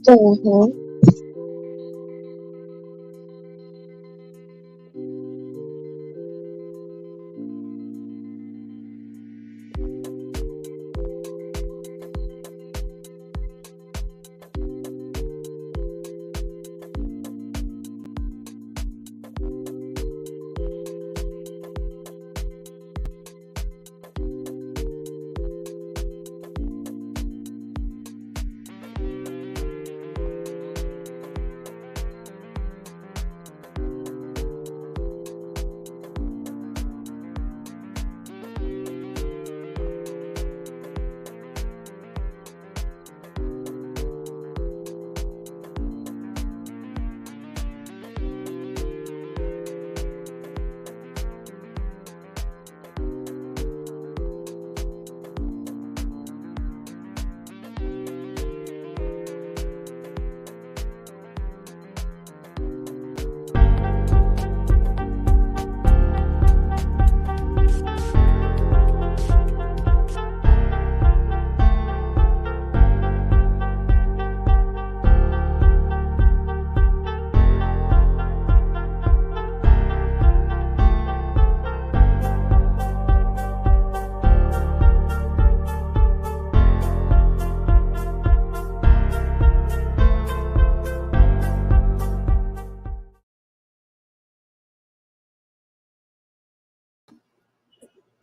Mhm.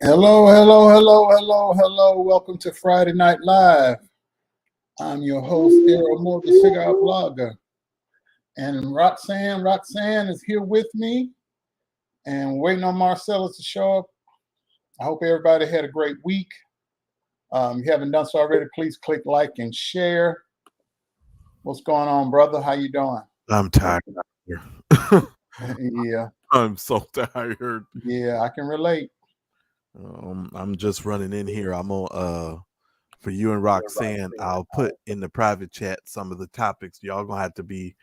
Hello, hello, hello, hello, hello. Welcome to Friday Night Live. I'm your host, Errol Moore, the Cigar Blogger. And Roxanne is here with me and waiting on Marcellus to show up. I hope everybody had a great week. If you haven't done so already, please click like and share. What's going on, brother? How you doing? I'm tired. Yeah, I'm so tired. yeah, I can relate. I'm just running in here. I'm on for you and Roxanne. I'll put in the private chat some of the topics. Y'all gonna have to be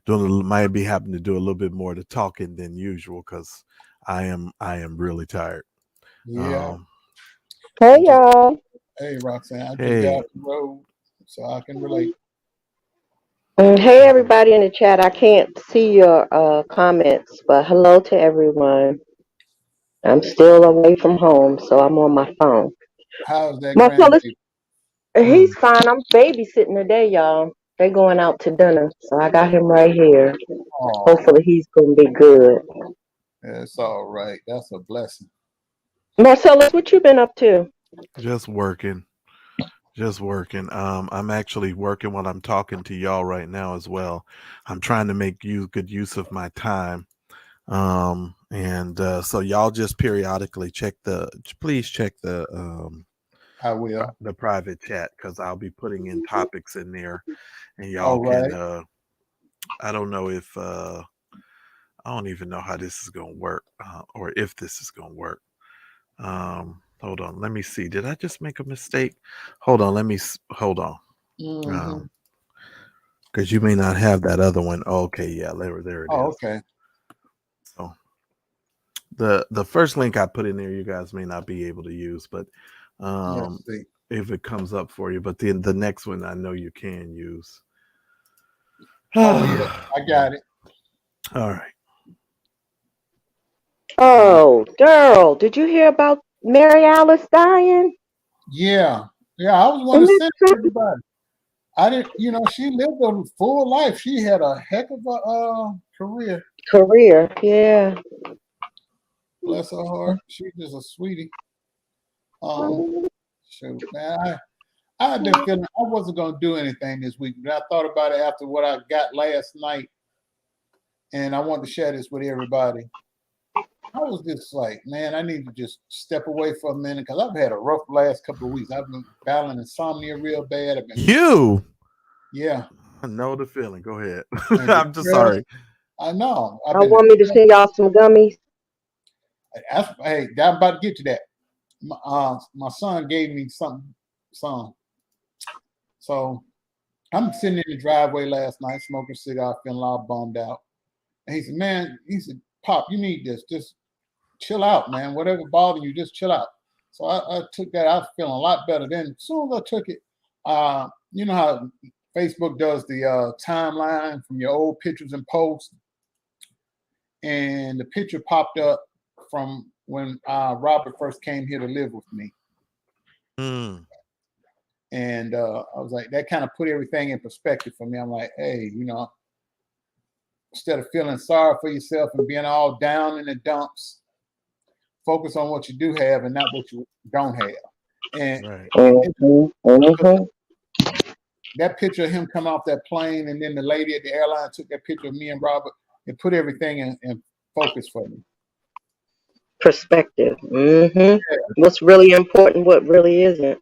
might be having to do a little bit more of the talking than usual because I am really tired. Yeah. Hey y'all. Hey, Roxanne, I just got Hey, off the road, so I can relate. Hey everybody in the chat. I can't see your comments, but hello to everyone. I'm still away from home, so I'm on my phone. How's that Marcellus, grandbaby? he's fine. I'm babysitting today, y'all. They going out to dinner, so I got him right here. Oh, Hopefully he's gonna be good. it's all right. That's a blessing. Marcellus, what you been up to? just working. Just working. I'm actually working while I'm talking to y'all right now as well. I'm trying to make good use of my time. And so y'all just periodically please check I will. the private chat because I'll be putting in topics in there, and y'all All can. right. I don't know if I don't even know how this is gonna work, or if this is gonna work. Hold on. Let me see. Did I just make a mistake? Hold on. Hold on. Mm-hmm. Um, because you may not have that other one. Okay, yeah, there it Oh, is. okay. So the first link I put in there, you guys may not be able to use, but Let's um, see. if it comes up for you, but then the next one I know you can use. Oh, yeah. I Yeah. got it. All right. Uh, Oh, Daryl, did you hear about Mary Alice dying? yeah. Yeah. I was going Isn't to that send it to something? everybody. I didn't, she lived a full life. She had a heck of a career. Career, yeah. Bless her heart. She's just a sweetie. Um, shoot, man. I had been feeling I wasn't going to do anything this week, but I thought about it after what I got last night, and I wanted to share this with everybody. I was just like, man, I need to just step away for a minute because I've had a rough last couple of weeks. I've been battling insomnia real bad. I've been, You yeah, I know the feeling. Go ahead. and I'm just depressed. sorry. I know. I've I been want me to depressed. send y'all some gummies. Hey, I'm about to get to that. My son gave me some. So I'm sitting in the driveway last night, smoking a cigar, feeling all bummed out. And he said, man, Pop, you need this. Just chill out, man. Whatever bothering you, just chill out. So I took that. I was feeling a lot better. Then as soon as I took it, you know how Facebook does the timeline from your old pictures and posts, and the picture popped up from when Robert first came here to live with me. Mm. And I was like, that kind of put everything in perspective for me. I'm like, hey, instead of feeling sorry for yourself and being all down in the dumps, focus on what you do have and not what you don't have. And Right. that picture of him come off that plane, and then the lady at the airline took that picture of me and Robert, and put everything in focus for me. Perspective. Yeah, What's really important, what really isn't.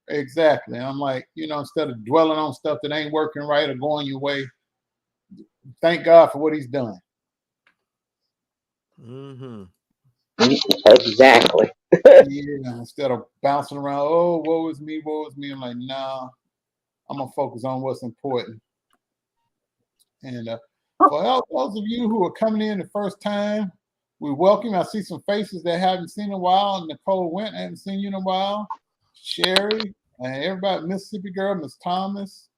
exactly. And I'm like, instead of dwelling on stuff that ain't working right or going your way, thank God for what he's done. Mm-hmm. Exactly. Yeah, instead of bouncing around, oh, woe is me, I'm like, nah, I'm gonna focus on what's important. And for those of you who are coming in the first time, we welcome. I see some faces that I haven't seen in a while. Nicole Went, I haven't seen you in a while. Sherry, and everybody, Mississippi Girl, Miss Thomas,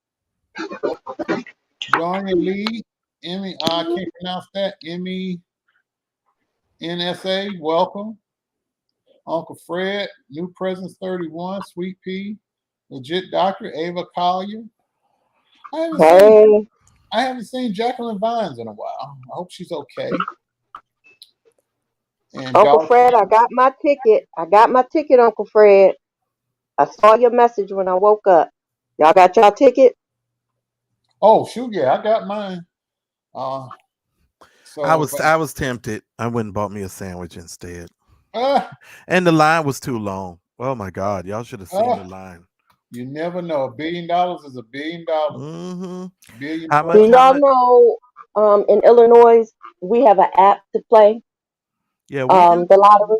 Donia Lee, Emmy, I can't pronounce that, Emmy NSA, welcome. Uncle Fred, New Presence 31, Sweet Pea, Legit Doctor, Ava Collier. I haven't seen Jacqueline Vines in a while. I hope she's okay. And Uncle Fred, I got my ticket. Uncle Fred. I saw your message when I woke up. Y'all got y'all ticket? Oh, shoot, yeah, I got mine. I was tempted. I went and bought me a sandwich instead. Uh, And the line was too long. Oh my God. Y'all should have seen the line. You never know. $1 billion is $1 billion. Mm-hmm. Billion. Do y'all know in Illinois we have an app to play? Yeah, we do. The lottery.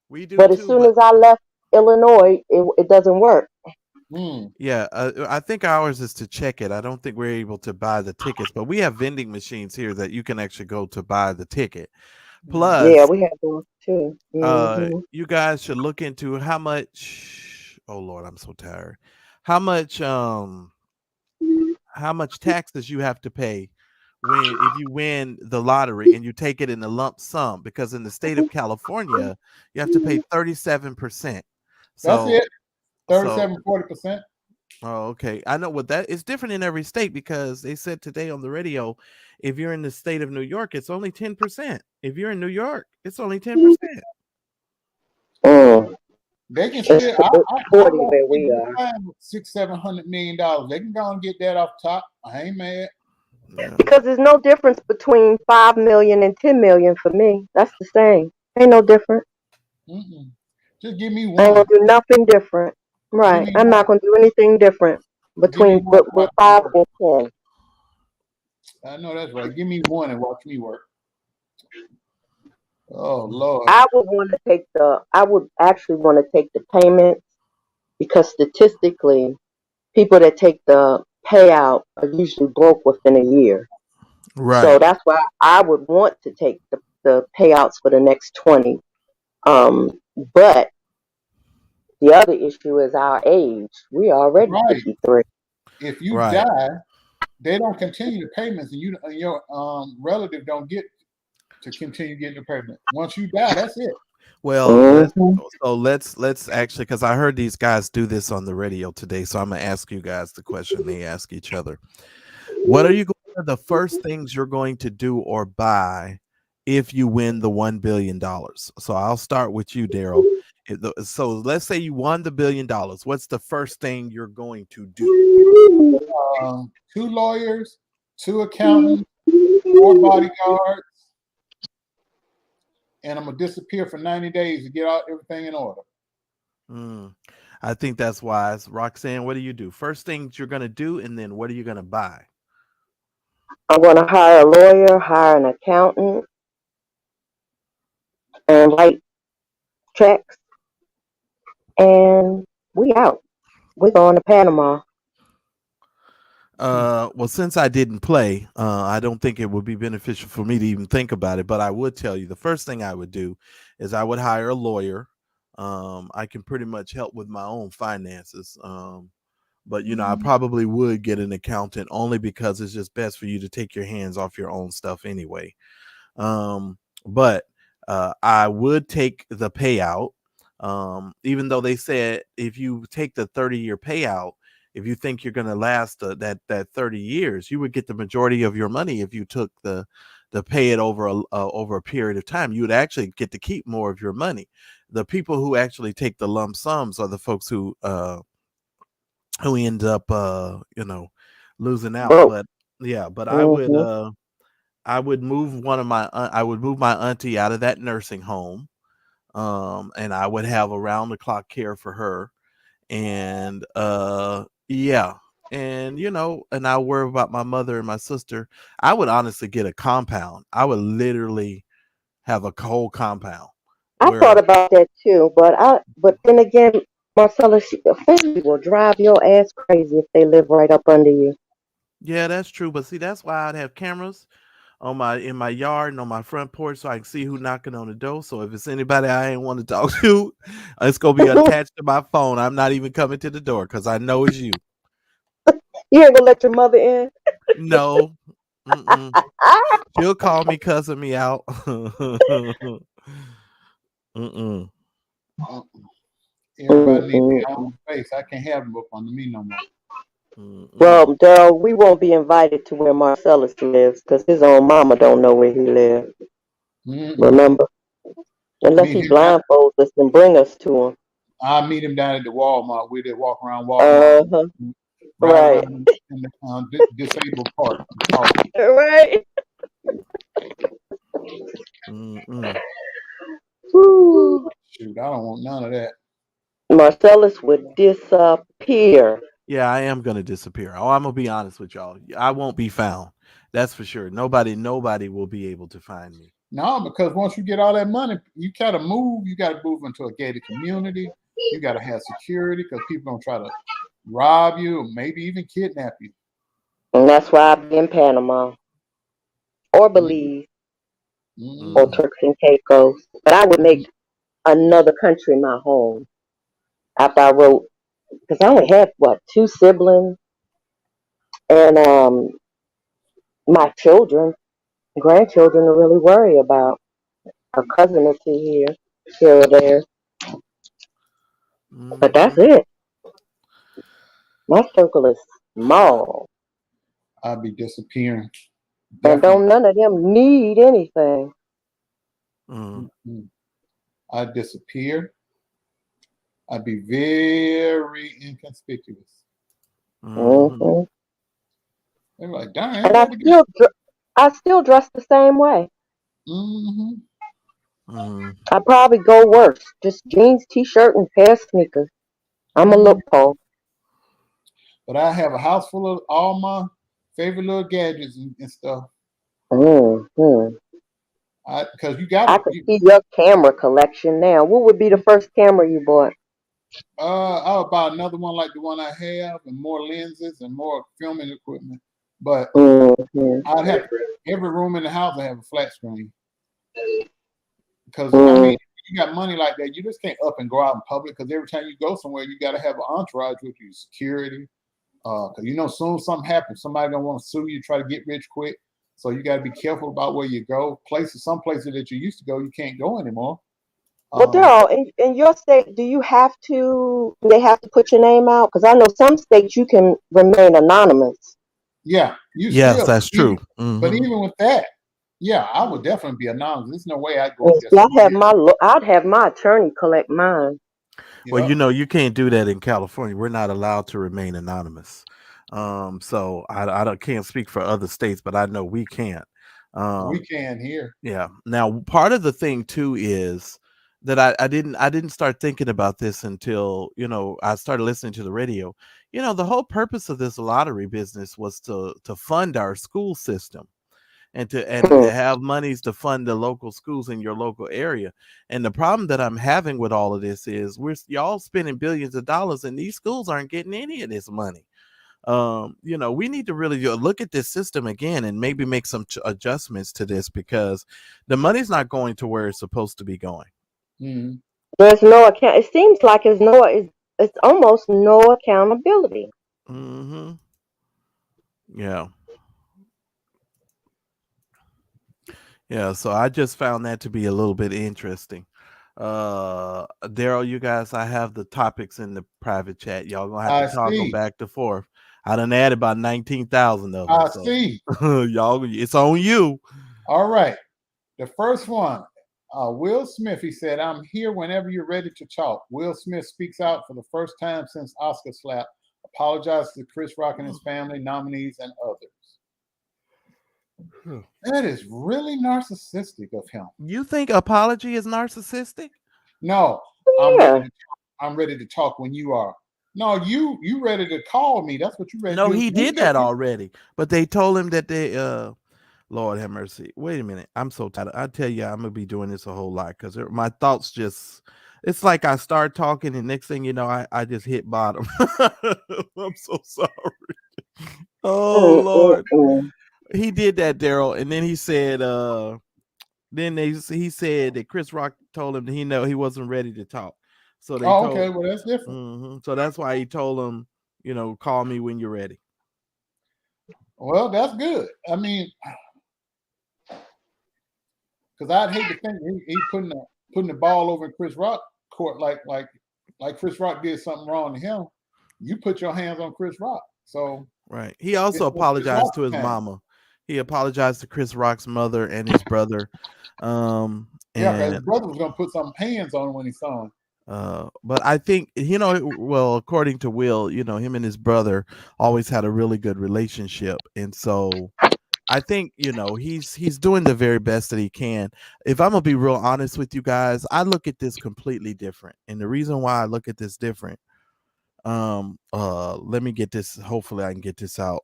We do but as soon as I left Illinois, it doesn't work. Yeah, I think ours is to check it. I don't think we're able to buy the tickets, but we have vending machines here that you can actually go to buy the ticket. Plus, yeah, we have those too. Mm-hmm. You guys should look into how much. Oh Lord, I'm so tired. How much taxes you have to pay if you win the lottery and you take it in a lump sum, because in the state of California you have to pay 37%. That's it. 40%. Oh, okay. I know what that is different in every state, because they said today on the radio, if you're in the state of New York, it's only 10%. If you're in New York, it's only 10%. They can still where we are. $600-700 million. They can go and get that off top. I ain't mad. Yeah. Because there's no difference between 5 million and 10 million for me. That's the same. Ain't no different. Just give me one. I ain't gonna do nothing different. Right. I'm not gonna do anything different between 5 and 10. I know that's right. Give me one and watch me work. Oh Lord. I would actually want to take the payments, because statistically, people that take the payout are usually broke within a year. Right. So that's why I would want to take the payouts for the next 20. But the other issue is our age. We are already 53. If you die, they don't continue the payments, and your relative don't get to continue getting the payment. Once you die, that's it. Well, let's actually, because I heard these guys do this on the radio today, so I'm gonna ask you guys the question they ask each other. What are the first things you're going to do or buy if you win the $1 billion? So I'll start with you, Daryl. So let's say you won the $1 billion. What's the first thing you're going to do? 2 lawyers, 2 accountants, 4 bodyguards, and I'm gonna disappear for 90 days to get everything in order. I think that's wise. Roxanne, what do you do? First things you're gonna do, and then what are you gonna buy? I'm gonna hire a lawyer, hire an accountant, and write checks, and we out. We're going to Panama. Well, since I didn't play, I don't think it would be beneficial for me to even think about it, but I would tell you the first thing I would do is I would hire a lawyer. I can pretty much help with my own finances. But I probably would get an accountant only because it's just best for you to take your hands off your own stuff anyway. But I would take the payout, even though they said if you take the 30-year payout, if you think you're going to last that 30 years, you would get the majority of your money if you took the pay it over a period of time. You would actually get to keep more of your money. The people who actually take the lump sums are the folks who end up losing out. Broke. But yeah, but Mm-hmm. I would move I would move my auntie out of that nursing home, and I would have around the clock care for her, and yeah, and and I worry about my mother and my sister. I would honestly get a compound. I would literally have a whole compound I thought where, about that too, but then again, Marcellus, family will drive your ass crazy if they live right up under you. yeah, that's true. But see, that's why I'd have cameras in my yard and on my front porch so I can see who knocking on the door. So if it's anybody I ain't want to talk to, it's gonna be attached to my phone. I'm not even coming to the door because I know it's you. You ain't gonna let your mother in? No. Mm-mm. She'll call me cussing me out. Mm-mm. Everybody needs Mm-mm. their own space. I can't have them up under me no more. Mm-mm. Well, Daryl, we won't be invited to where Marcellus lives because his own mama don't know where he lives. Mm-mm. Remember? Unless Meet he him down. blindfolds us and bring us to him. I'll meet him down at the Walmart. We did walk around Walmart, Uh-huh. ride Right. around in the disabled part. Oh, Right. Mm-mm. Whew. shoot, I don't want none of that. Marcellus would disappear. Yeah, I am gonna disappear. Oh, I'm gonna be honest with y'all. I won't be found. That's for sure. Nobody will be able to find me. No, because once you get all that money, you gotta move. You gotta move into a gated community. You gotta have security because people gonna try to rob you or maybe even kidnap you. And that's why I be in Panama or Belize or Mm-hmm. Turks and Caicos. But I would make another country my home after I wrote, because I only have, what, two siblings and my children, grandchildren to really worry about. A cousin or two here or there. But that's Mm-hmm. it. My circle is small. I'll be disappearing. And Definitely. don't none of them need anything. Mm-hmm. Mm-hmm. I'd disappear. I'd be very inconspicuous. Mm-hmm. Hmm. They're like, darn, And everybody get. I still dress the same way. Mm-hmm. Mm-hmm. I probably go worse. Just jeans, t-shirt, and pair of sneakers. I'm a Mm-hmm. loophole. But I have a house full of all my favorite little gadgets and stuff. Mm-hmm. Because you got I to. could see your camera collection now. What would be the first camera you bought? I'll buy another one like the one I have, and more lenses and more filming equipment. But Mm-hmm. I'd have every room in the house I have a flat screen. Because I mean, Mm-hmm. you got money like that, you just can't up and go out in public. Because every time you go somewhere, you got to have an entourage with you, security. Because soon something happens, somebody gonna want to sue you, try to get rich quick. So you got to be careful about where you go. Some places that you used to go, you can't go anymore. Well, Daryl, in your state, do they have to put your name out? Because I know some states you can remain anonymous. Yeah, you Yes, still that's true. but Mm-hmm. even with that, yeah, I would definitely be anonymous. There's no way I'd go And up there see, somewhere. I'd have my attorney collect mine. Well, Yeah. you can't do that in California. We're not allowed to remain anonymous. So I can't speak for other states, but I know we can't. We Um, can here. yeah. Now, part of the thing too is that I didn't start thinking about this until I started listening to the radio. The whole purpose of this lottery business was to fund our school system and to have monies to fund the local schools in your local area. And the problem that I'm having with all of this is y'all spending billions of dollars and these schools aren't getting any of this money. We need to really look at this system again and maybe make some adjustments to this because the money's not going to where it's supposed to be going. Mm-hmm. There's no account. It seems like it's almost no accountability. Mm-hmm. Yeah. Yeah. So I just found that to be a little bit interesting. Daryl, you guys, I have the topics in the private chat. Y'all gonna have to I toggle see. back to forth. I done added about 19,000 of them. I So see. y'all, it's on you. All right. The first one, Will Smith. He said, "I'm here whenever you're ready to talk." Will Smith speaks out for the first time since Oscar slap. Apologizes to Chris Rock and his family, nominees, and others. That is really narcissistic of him. You think apology is narcissistic? No, Yeah. I'm ready to talk when you are. No, you ready to call me. That's what you ready to No, do. he did that already. But they told him that they Lord have mercy. Wait a minute. I'm so tired. I tell you, I'm gonna be doing this a whole lot because my thoughts just it's like I start talking and next thing you know, I just hit bottom. I'm so sorry. Oh Lord. Mm-mm-mm. He did that, Daryl, and then he said he said that Chris Rock told him that he wasn't ready to talk. So they Oh, told okay. Well, that's different. so that's why he told him, call me when you're ready. Well, that's good. I mean, because I'd hate to think he putting the ball over in Chris Rock court like Chris Rock did something wrong to him. You put your hands on Chris Rock. So Right. He also it's apologized Rock's to his time. mama. He apologized to Chris Rock's mother and his brother. Yeah, because And his brother was gonna put some hands on him when he saw him. but I think well, according to Will, him and his brother always had a really good relationship, and so I think he's doing the very best that he can. If I'm gonna be real honest with you guys, I look at this completely different, and the reason why I look at this different, let me get this. Hopefully, I can get this out.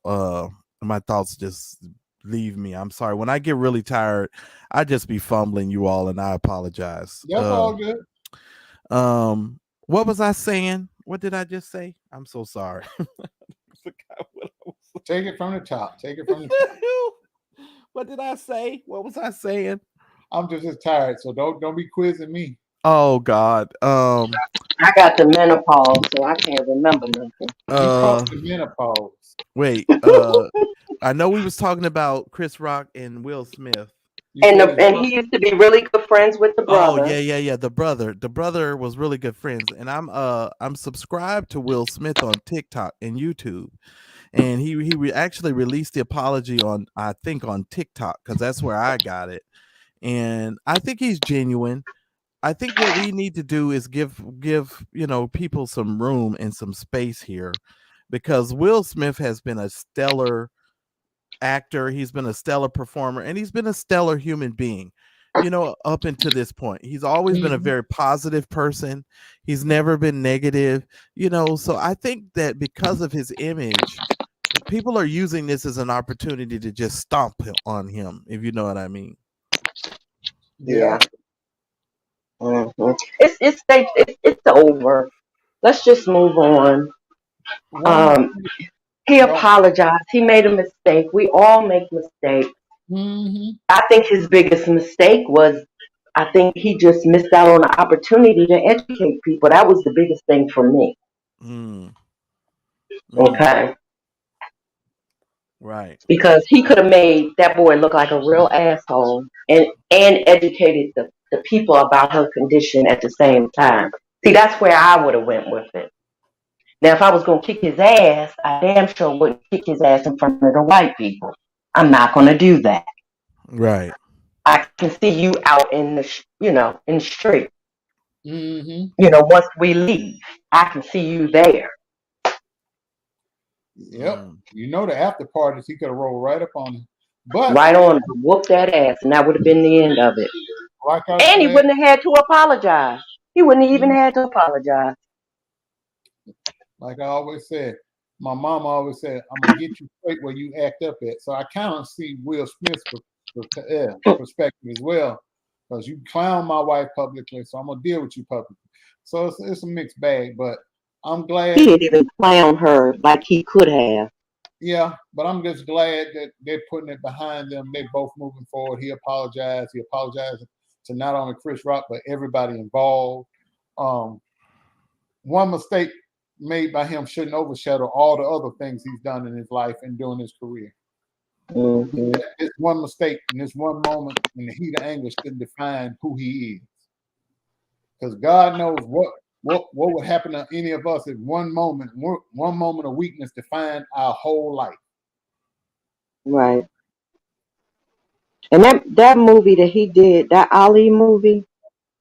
My thoughts just leave me. I'm sorry. When I get really tired, I just be fumbling you all, and I apologize. That's all good. What was I saying? What did I just say? I'm so sorry. Forgot what I was Take it from the top. Take it from the top. What did I say? What was I saying? I'm just as tired, so don't be quizzing me. Oh God. I got the menopause, so I can't remember nothing. You Uh crossed the menopause. wait. I know we was talking about Chris Rock and Will Smith. You And said his brother. he used to be really good friends with the Oh brother. yeah. The brother was really good friends, and I'm subscribed to Will Smith on TikTok and YouTube, and he actually released the apology on I think on TikTok because that's where I got it, and I think he's genuine. I think what we need to do is give people some room and some space here, because Will Smith has been a stellar actor, he's been a stellar performer, and he's been a stellar human being. Up until this point, he's always been a Mhm. very positive person. He's never been negative. So I think that because of his image, people are using this as an opportunity to just stomp on him, if you know what I mean. Yeah. Yeah. It's over. Let's just move on. One Um, mistake. he Go. apologized. He made a mistake. We all make mistakes. Mm-hmm. I think his biggest mistake was I think he just missed out on the opportunity to educate people. That was the biggest thing for me. Mm, mm, Okay. right. Because he could have made that boy look like a real asshole and educated the people about her condition at the same time. See, that's where I would have went with it. Now, if I was going to kick his ass, I damn sure wouldn't kick his ass in front of the white people. I'm not going to do that. Right. I can see you out in in the street. Mm-hmm. Once we leave, I can see you there. Yep. Mm. The after parties he could have rolled right up on him. But Right on, whoop that ass, and that would have been the end of it. like I And he said, wouldn't have had to apologize. He wouldn't have even mm, had to apologize. like I always said, my mom always said, "I'm gonna get you straight where you act up at." So I kind of see Will Smith's perspective as well, because you clown my wife publicly, so I'm gonna deal with you publicly. So it's a mixed bag, but I'm glad. He didn't even clown her like he could have. Yeah, but I'm just glad that they're putting it behind them. They both moving forward. He apologized. He apologized to not only Chris Rock but everybody involved. Um, one mistake made by him shouldn't overshadow all the other things he's done in his life and during his career. Mm-hmm. This one mistake in this one moment in the heat of anger shouldn't define who he is. Because God knows what would happen to any of us if one moment of weakness defined our whole life. Right. And that movie that he did, that Ali movie,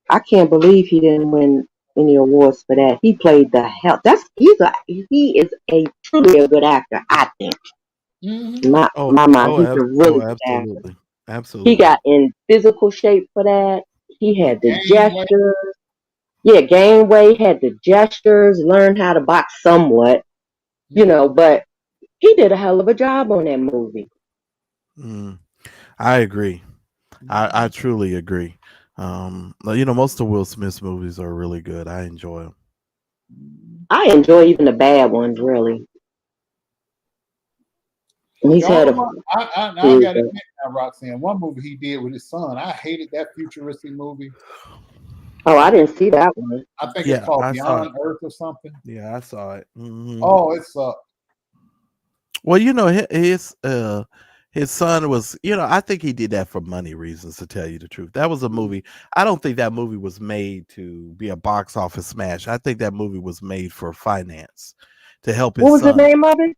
I can't believe he didn't win any awards for that. He played the hell. He is a truly a good actor, I think. Mm-hmm. My mind, he's a really good actor. Absolutely. Absolutely. He got in physical shape for that. He had the Gained weight. gestures. Yeah, gained weight, had the gestures, learned how to box somewhat, but he did a hell of a job on that movie. I agree. I truly agree. Most of Will Smith's movies are really good. I enjoy them. I enjoy even the bad ones, really. And he's had I got to admit now, Roxanne, one movie he did with his son, I hated that futuristic movie. Oh, I didn't see that one. I think it's called Beyond Earth or something. Yeah, I saw it. Mm-hmm. Oh, it sucked. Well, his son was, I think he did that for money reasons, to tell you the truth. That was a movie. I don't think that movie was made to be a box office smash. I think that movie was made for finance to help his son. What was the name of it?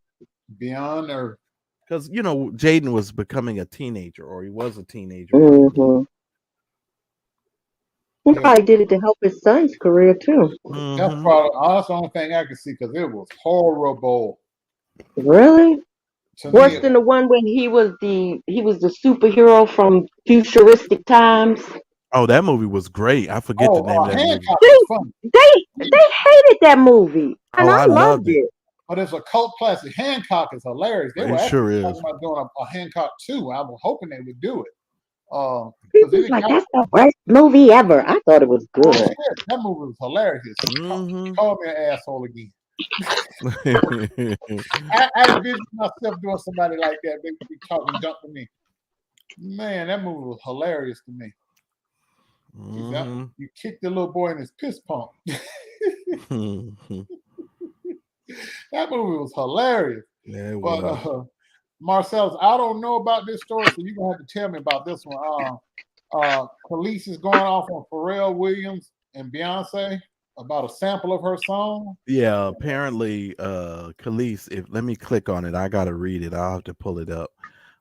Beyond Earth. Because, Jaden was becoming a teenager, or he was a teenager. Mm-hmm. He probably did it to help his son's career, too. Mm-hmm. That's the only thing I could see, because it was horrible. Really? Worse than the one when he was the superhero from futuristic times. Oh, that movie was great. I forget the name of that Hancock movie. They hated that movie, and I loved it. But it's a cult classic. Hancock is hilarious. They were actually talking about doing a Hancock 2. I was hoping they would do it. People like, that's the worst movie ever. I thought it was good. That movie was hilarious. Mm-hmm. Call me an asshole again. I envision myself doing somebody like that. They would be talking junk to me. Man, that movie was hilarious to me. Mm-hmm. You kicked the little boy in his piss pump. That movie was hilarious. Yeah, it but was. Marcellus, I don't know about this story, so you're gonna have to tell me about this one. Khalees is going off on Pharrell Williams and Beyonce about a sample of her song. Yeah, apparently Khalees, let me click on it. I gotta read it. I'll have to pull it up.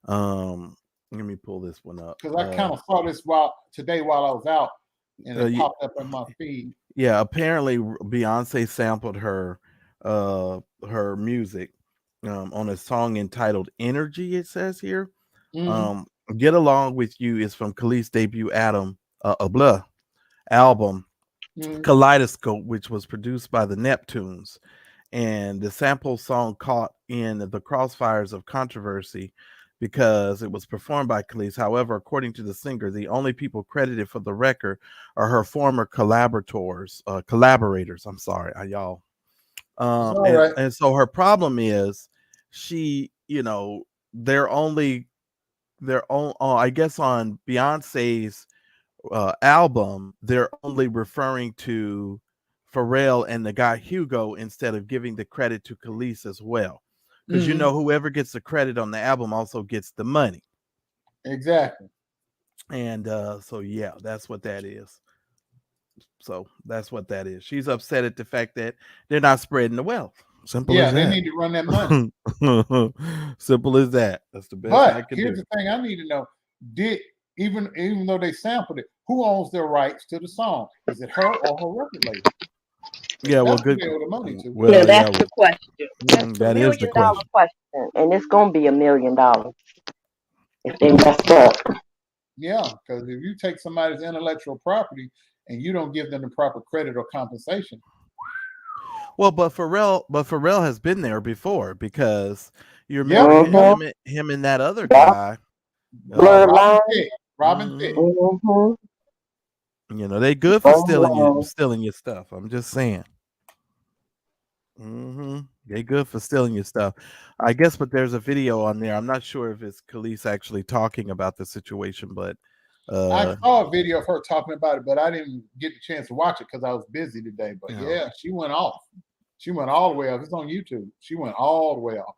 Let me pull this one up. Because I kind of saw this today while I was out, and it popped up in my feed. Yeah, apparently Beyonce sampled her music on a song entitled Energy, it says here. Mm-hmm. Get Along With You is from Khalees' debut album, mm-hmm. Kaleidoscope, which was produced by the Neptunes. And the sample song caught in the crossfires of controversy because it was performed by Khalees. However, according to the singer, the only people credited for the record are her former collaborators. I'm sorry, y'all. And so her problem is she, they're only I guess on Beyonce's album, they're only referring to Pharrell and the guy Hugo instead of giving the credit to Khalees as well. Because whoever gets the credit on the album also gets the money. Exactly. And so yeah, that's what that is. So that's what that is. She's upset at the fact that they're not spreading the wealth. Simple as that. Yeah, they need to run that money. Simple as that. That's the best I can do. Here's the thing I need to know. Even though they sampled it, who owns their rights to the song? Is it her or her record label? Yeah, well, good. The money to. Well, that's the question. That is the question. And it's going to be $1 million if they mess up. Yeah, because if you take somebody's intellectual property and you don't give them the proper credit or compensation. Well, but Pharrell has been there before, because you remember him and that other guy, Robin Thicke. They good for stealing your stuff. I'm just saying. They good for stealing your stuff, I guess. But there's a video on there. I'm not sure if it's Khalees actually talking about the situation, but I saw a video of her talking about it, but I didn't get the chance to watch it because I was busy today. But yeah, she went off. She went all the way off. It's on YouTube. She went all the way off.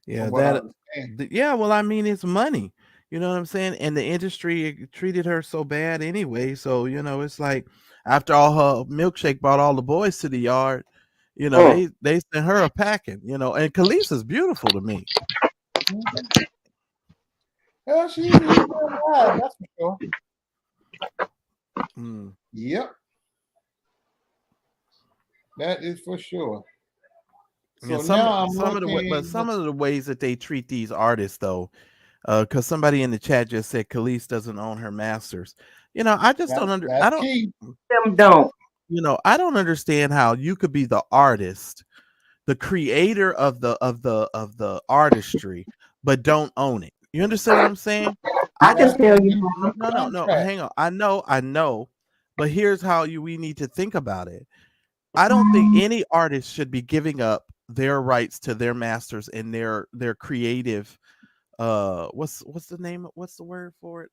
Yeah, from what I that understand. yeah, well, I mean, it's money. You know what I'm saying? And the industry treated her so bad anyway. So, it's like after all her milkshake brought all the boys to the yard, Mm. they sent her a packing, and Khaleesi's beautiful to me. Mhm. Yeah, she's alive, that's for sure. Mm. Yep. That is for sure. Yeah, So now I'm some of the but looking. some of the ways that they treat these artists though, because somebody in the chat just said Khalees doesn't own her masters. I just don't I That's don't key. Them don't. I don't understand how you could be the artist, the creator of the artistry, but don't own it. You understand what I'm saying? I I You can just have tell to you. use the no. contract. Hang on. I know, but here's how we need to think about it. I don't think any artist should be giving up their rights to their masters and their creative what's the word for it?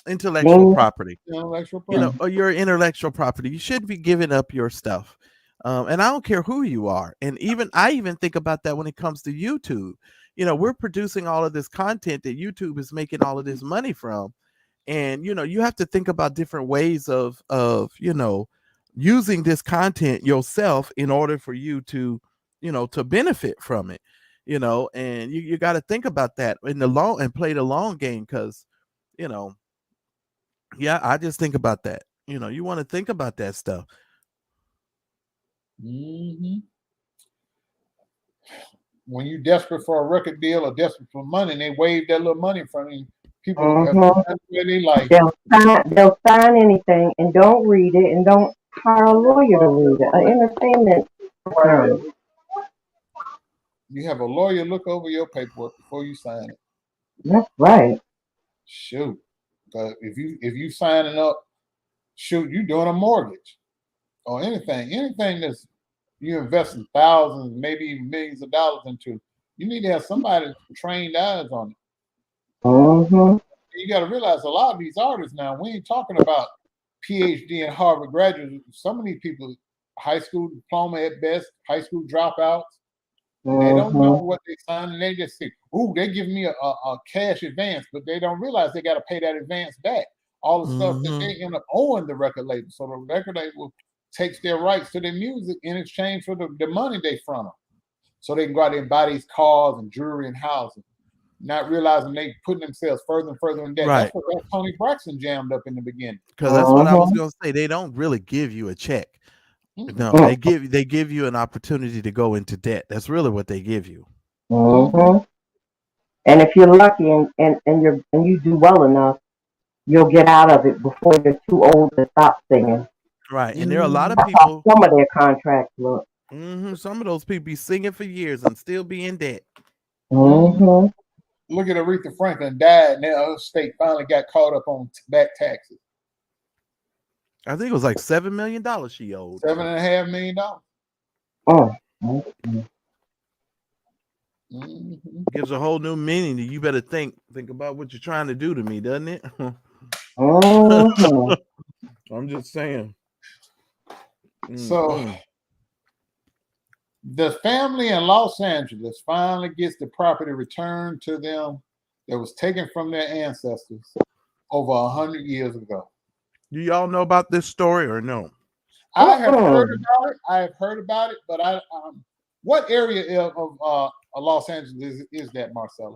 Intellectual Mm. property. Intellectual property. Or your intellectual property. You shouldn't be giving up your stuff. And I don't care who you are. And I even think about that when it comes to YouTube. We're producing all of this content that YouTube is making all of this money from. And you have to think about different ways of using this content yourself in order for you to to benefit from it. And you got to think about that in the long and play the long game, because you know yeah, I just think about that. You want to think about that stuff. Mm-hmm. When you're desperate for a record deal or desperate for money, and they waive that little money from you, people have done where they like. They'll sign anything and don't read it and don't hire a lawyer to read it. An entertainment attorney. You have a lawyer look over your paperwork before you sign it. That's right. Shoot, because if you signing up, shoot, you doing a mortgage or anything that's you investing thousands, maybe even millions of dollars into. You need to have somebody trained eyes on it. Mm-hmm. You got to realize a lot of these artists now, we ain't talking about PhD and Harvard graduates. Some of these people, high school diploma at best, high school dropouts. They don't know what they sign, and they just say, "Ooh, they give me a cash advance," but they don't realize they got to pay that advance back. All the stuff that they end up owing the record label, so the record label takes their rights to their music in exchange for the money they front them, so they can go out there and buy these cars and jewelry and houses, not realizing they putting themselves further and further in debt. Right. That's what got Tony Braxton jammed up in the beginning. Because that's what I was going to say. They don't really give you a check. No, they give you an opportunity to go into debt. That's really what they give you. Mm-hmm. And if you're lucky and you do well enough, you'll get out of it before you're too old to stop singing. Right. And there are a lot of That's how people. some of their contracts look. Some of those people be singing for years and still be in debt. Mm-hmm. Look at Aretha Franklin died, and their state finally got caught up on back taxes. I think it was like $7 million she owed. $7.5 million. Gives a whole new meaning. You better think about what you're trying to do to me, doesn't it? I'm just saying. So the family in Los Angeles finally gets the property returned to them that was taken from their ancestors over 100 years ago. Do y'all know about this story or no? I have heard about it. But what area of Los Angeles is that, Marcella?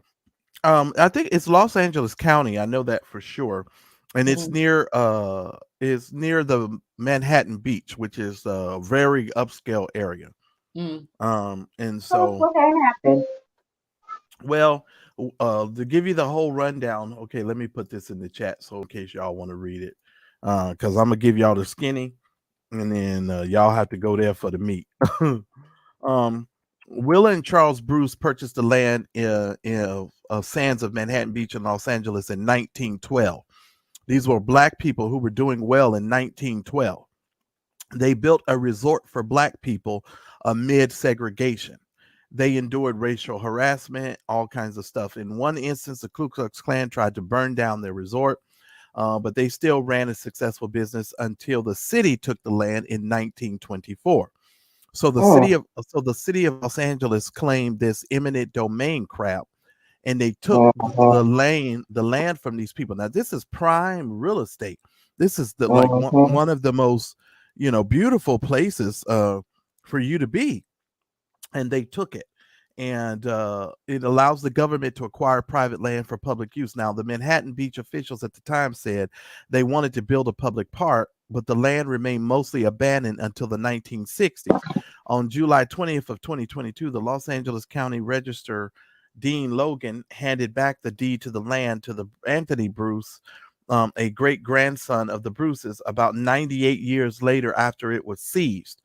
I think it's Los Angeles County. I know that for sure, and it's near the Manhattan Beach, which is a very upscale area. And so what happened? Well, to give you the whole rundown, okay, let me put this in the chat so in case y'all want to read it, because I'm gonna give y'all the skinny, and then y'all have to go there for the meat. Willa and Charles Bruce purchased the land of Sands of Manhattan Beach in Los Angeles in 1912. These were black people who were doing well in 1912. They built a resort for black people amid segregation. They endured racial harassment, all kinds of stuff. In one instance, the Ku Klux Klan tried to burn down their resort, but they still ran a successful business until the city took the land in 1924. So Oh, the city of Los Angeles claimed this eminent domain crap, and they took uh-huh, the land from these people. Now this is prime real estate. This is the like uh-huh, one of the most, beautiful places for you to be, and they took it. And it allows the government to acquire private land for public use. Now, the Manhattan Beach officials at the time said they wanted to build a public park, but the land remained mostly abandoned until the 1960s. On July 20th of 2022, the Los Angeles County Register Dean Logan handed back the deed to the land to the Anthony Bruce, a great grandson of the Bruces, about 98 years later after it was seized.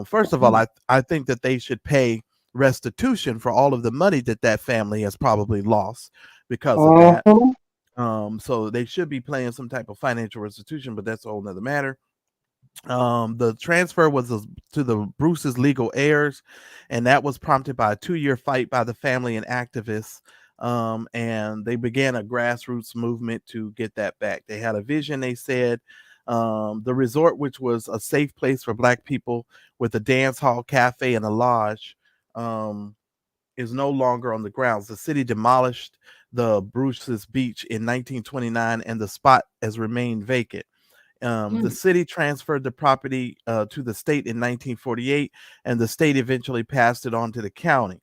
First of all, I think that they should pay restitution for all of the money that family has probably lost because of that. uh-huh. So they should be paying some type of financial restitution, but that's a whole nother matter. The transfer was to the Bruce's legal heirs, and that was prompted by a 2-year fight by the family and activists. And they began a grassroots movement to get that back. They had a vision, they said. The resort, which was a safe place for Black people with a dance hall, cafe, and a lodge, is no longer on the grounds. The city demolished the Bruce's Beach in 1929, and the spot has remained vacant. The city transferred the property to the state in 1948, and the state eventually passed it on to the county.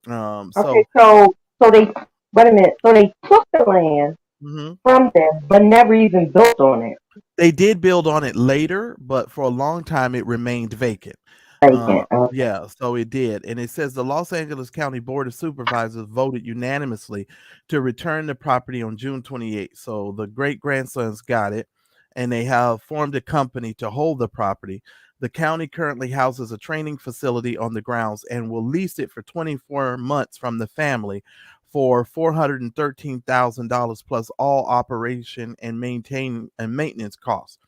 Okay, so they wait a minute. So they took the land Mhm. from them, but never even built on it. They did build on it later, but for a long time it remained vacant. Vacant. Yeah, so it did. And it says the Los Angeles County Board of Supervisors voted unanimously to return the property on June 28th. So the great grandsons got it, and they have formed a company to hold the property. The county currently houses a training facility on the grounds and will lease it for 24 months from the family for $413,000 plus all operation and maintenance costs.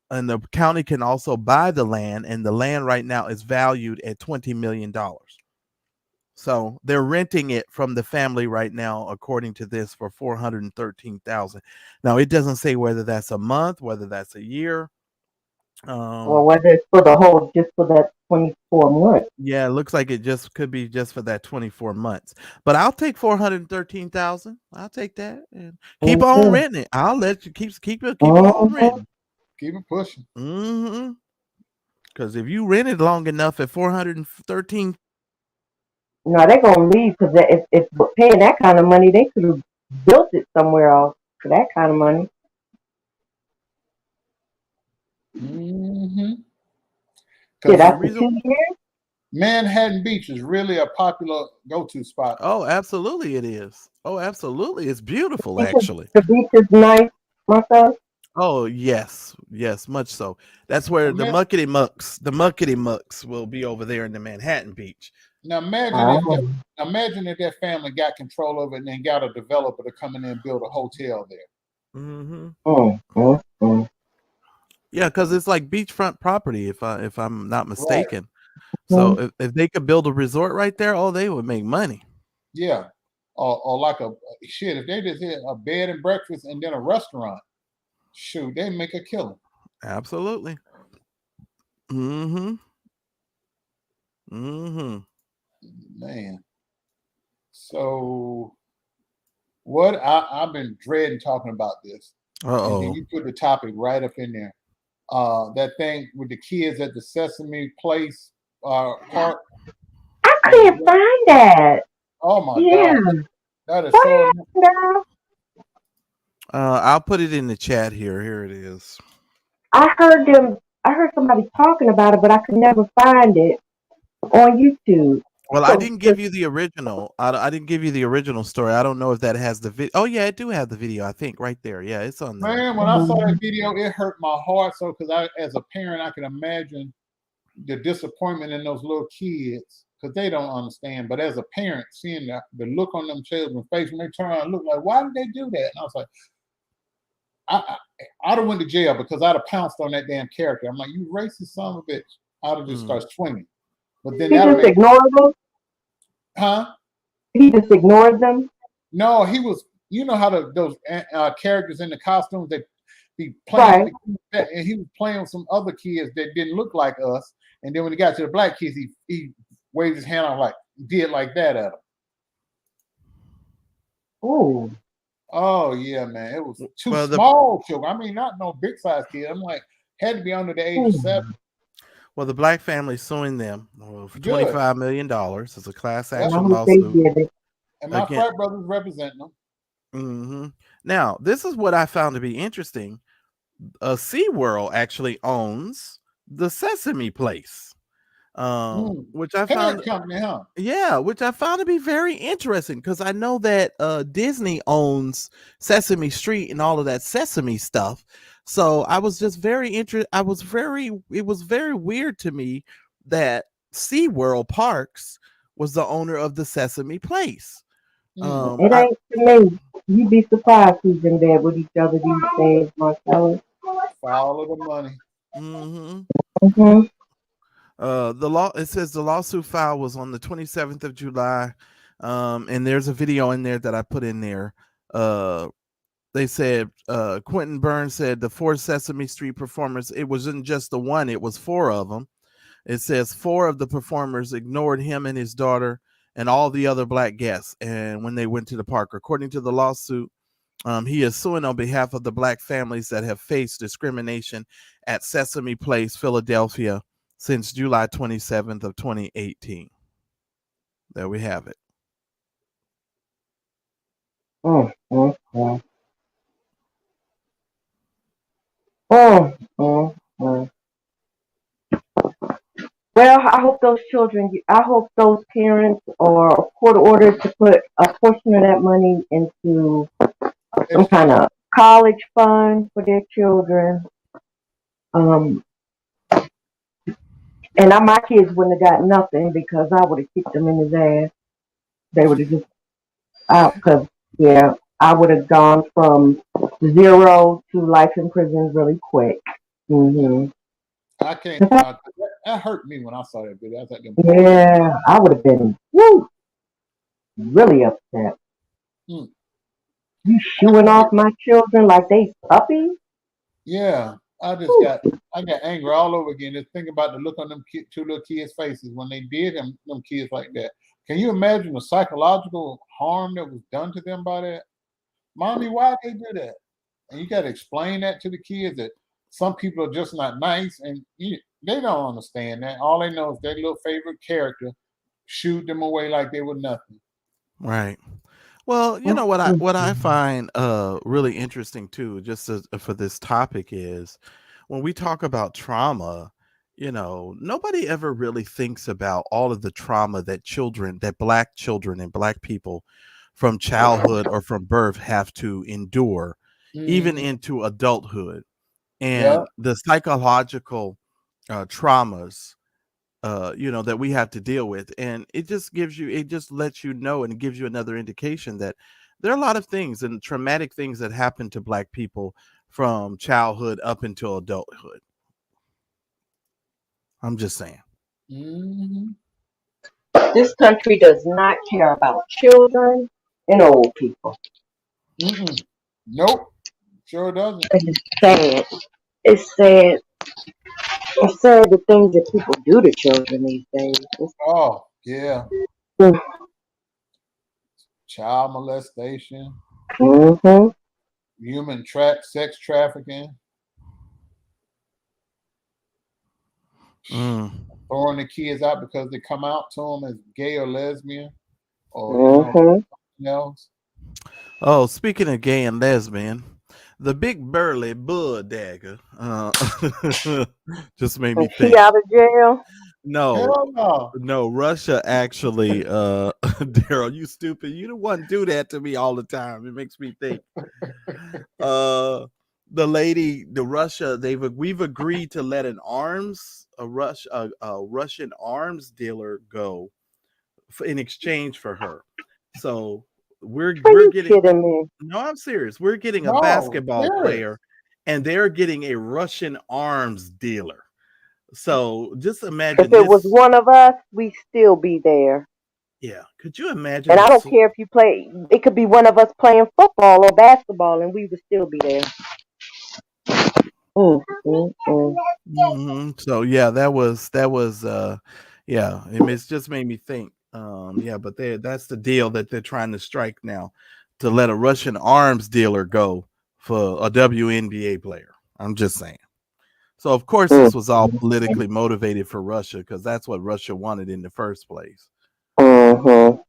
And the county can also buy the land, and the land right now is valued at $20 million. So they're renting it from the family right now, according to this, for 413,000. Now it doesn't say whether that's a month, whether that's a year. Or whether it's for the whole, just for that 24 months. Yeah, it looks like it just could be just for that 24 months. But I'll take 413,000. I'll take that and keep on renting it. I'll let you keep on renting. Keep it pushing. Mm-hmm. Because if you rent it long enough at 413, No, they're gonna leave because if paying that kind of money, they could have built it somewhere else for that kind of money. Mm-hmm. Shit, after 2 years. Manhattan Beach is really a popular go-to spot. oh, absolutely it is. Oh, absolutely, it's beautiful actually. The beach is nice, myself. Oh yes, much so. That's where the muckety mucks will be over there in the Manhattan Beach. Now imagine if that family got control of it and then got a developer to come in and build a hotel there. Mm-hmm. Yeah, because it's like beachfront property, if I'm not mistaken. Right. So if they could build a resort right there, oh, they would make money. Yeah, or like if they just had a bed and breakfast and then a restaurant, shoot, they make a killing. Absolutely. Mm-hmm. Mm-hmm. Man. So what I've been dreading talking about this. And then you put the topic right up in there. That thing with the kids at the Sesame Place park. I can't find that. Oh my God. That is so. I'll put it in the chat here. Here it is. I heard somebody talking about it, but I could never find it on YouTube. Well, I didn't give you the original. I didn't give you the original story. I don't know if that has the video. Oh yeah, it do have the video. I think right there. Yeah, it's on there. Man, when I saw that video, it hurt my heart. So, because as a parent, I can imagine the disappointment in those little kids because they don't understand. But as a parent, seeing the look on them children's face when they turn around and look like, why did they do that? And I was like, I'd have went to jail because I'd have pounced on that damn character. I'm like, you racist son of a bitch. I'd have just started swinging. But then he just ignored them? Huh? He just ignored them? No, he was, you know how those characters in the costumes, be playing with the kids, and he was playing with some other kids that didn't look like us. And then when he got to the black kids, he waved his hand out like did like that at them. Ooh. Oh yeah, man. It was too Well, small children. I mean, not no big size kid. I'm like, had to be under the age of 7. Well, the black family suing them for Good. $25 million. It's a class That's action I hope they lawsuit. get it. And my Again. frat brothers representing them. hmm Now, this is what I found to be interesting. SeaWorld actually owns the Sesame Place, which I found Parent company, huh? Yeah, which I found to be very interesting because I know that Disney owns Sesame Street and all of that Sesame stuff. So I was just very interested. It was very weird to me that SeaWorld Parks was the owner of the Sesame Place. It ain't to me. You'd be surprised who's in there with each other these days, Marcellus. Follow the money. The law, it says the lawsuit filed was on the 27th of July. And there's a video in there that I put in there. They said Quentin Burns said the 4 Sesame Street performers, it wasn't just the one, it was 4 of them. It says 4 of the performers ignored him and his daughter and all the other black guests and when they went to the park. According to the lawsuit, he is suing on behalf of the black families that have faced discrimination at Sesame Place, Philadelphia, since July 27th of 2018. There we have it. Well, I hope those parents are court ordered to put a portion of that money into some kind of college fund for their children. And my kids wouldn't have got nothing because I would have kicked them in his ass. They would have just I would have gone from 0 to life in prison really quick. I can't. That hurt me when I saw that video. I was like, yeah, I would have been really upset. You shooing off my children like they puppies? Yeah, I got angry all over again. Just think about the look on them 2 little kids' faces when they did them kids like that. Can you imagine the psychological harm that was done to them by that? Mommy, why did they do that? And you got to explain that to the kids that some people are just not nice, and they don't understand that. All they know is their little favorite character shoot them away like they were nothing. Right. Well, you know what I find really interesting too, just for this topic is when we talk about trauma, nobody ever really thinks about all of the trauma that black children and black people from childhood or from birth have to endure, even into adulthood, and the psychological traumas that we have to deal with. And it just lets you know, and it gives you another indication that there are a lot of things and traumatic things that happen to black people from childhood up until adulthood. I'm just saying. This country does not care about children and old people. Nope, sure doesn't. It's sad. It's sad the things that people do to children these days. Oh yeah. Child molestation, human sex trafficking, throwing the kids out because they come out to them as gay or lesbian or something else. Oh, speaking of gay and lesbian, the big burly Bud Dagger just made me think. He out of jail? No, Russia actually, Daryl, you stupid. You don't want to do that to me all the time. It makes me think. Russia, we've agreed to let a Russian arms dealer go in exchange for her. So we're getting. No, I'm serious. We're getting a basketball player, and they're getting a Russian arms dealer. So just imagine if it was one of us, we still be there. Yeah, could you imagine? And I don't care if you play. It could be one of us playing football or basketball, and we would still be there. So yeah, that was yeah, it's just made me think. Yeah, but that's the deal that they're trying to strike now, to let a Russian arms dealer go for a WNBA player. I'm just saying. So of course this was all politically motivated for Russia, because that's what Russia wanted in the first place. And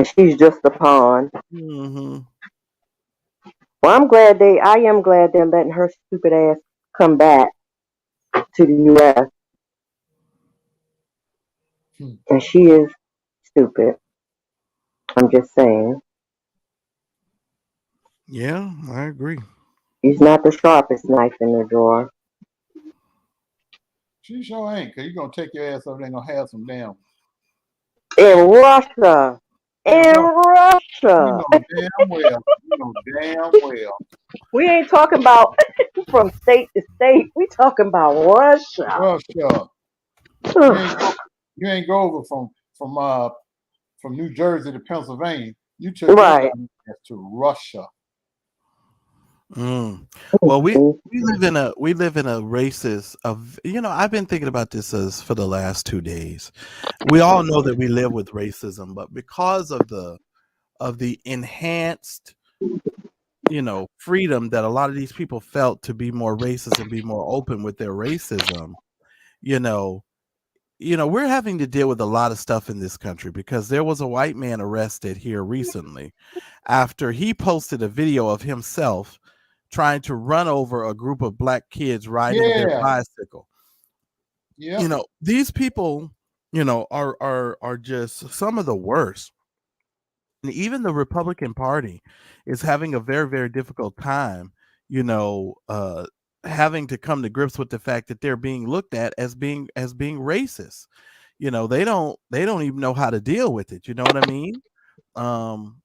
she's just a pawn. Mm-hmm. Well, I am glad they're letting her stupid ass come back to the U.S. And she is stupid. I'm just saying. Yeah, I agree. She's not the sharpest knife in the drawer. She sure ain't, because you're going to take your ass over there and going to have some damn. In Russia. In You Russia. know damn well. You know damn well. We ain't talking about from state to state. We talking about Russia. Russia. You ain't go over from New Jersey to Pennsylvania. You took Right. your to Russia. Well, we live in a racist of, I've been thinking about this for the last 2 days. We all know that we live with racism, but because of the enhanced freedom that a lot of these people felt to be more racist and be more open with their racism, we're having to deal with a lot of stuff in this country, because there was a white man arrested here recently after he posted a video of himself trying to run over a group of black kids riding their bicycle. Yeah. These people, are just some of the worst. And even the Republican Party is having a very, very difficult time, having to come to grips with the fact that they're being looked at as being racist. They don't even know how to deal with it. You know what I mean?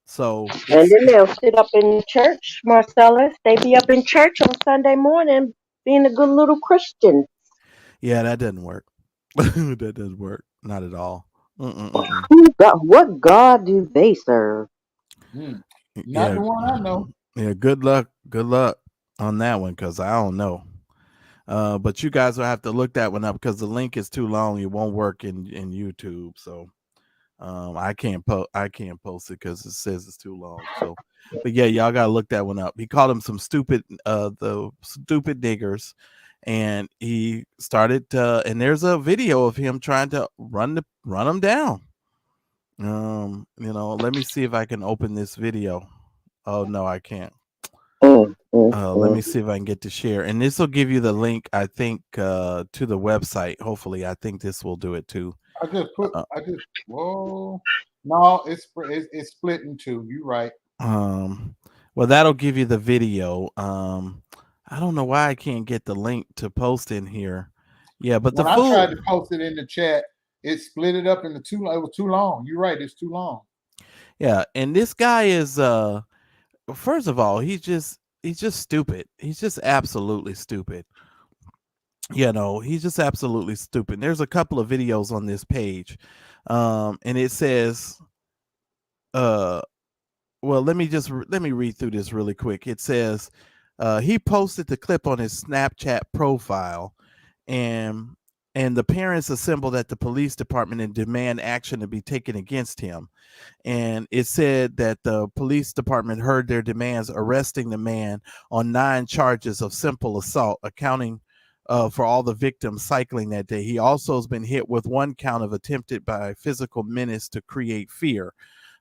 So and then they'll sit up in church, Marcellus. They be up in church on Sunday morning being a good little Christian. Yeah, that doesn't work. That doesn't work. Not at all. What God do they serve? Not the one I know. Yeah, good luck on that one, because I don't know. But you guys will have to look that one up, because the link is too long. It won't work in YouTube. So I can't post it because it says it's too long. So, but yeah, y'all gotta look that one up. He called them some stupid, the stupid niggers, and he started. And there's a video of him trying to run them down. Let me see if I can open this video. Oh no, I can't. Let me see if I can get to share, and this will give you the link, I think, to the website. Hopefully, I think this will do it too. Whoa. No, it's split in two. You're right. Well, that'll give you the video. I don't know why I can't get the link to post in here. Yeah, but when I tried to post it in the chat, it split it up into two. It was too long. You're right. It's too long. Yeah, and this guy is first of all, he's just stupid. He's just absolutely stupid. He's just absolutely stupid. There's a couple of videos on this page. And it says well, let me read through this really quick. It says he posted the clip on his Snapchat profile, and the parents assembled at the police department and demand action to be taken against him. And it said that the police department heard their demands, arresting the man on 9 charges of simple assault, accounting for all the victims cycling that day. He also has been hit with 1 count of attempted by physical menace to create fear.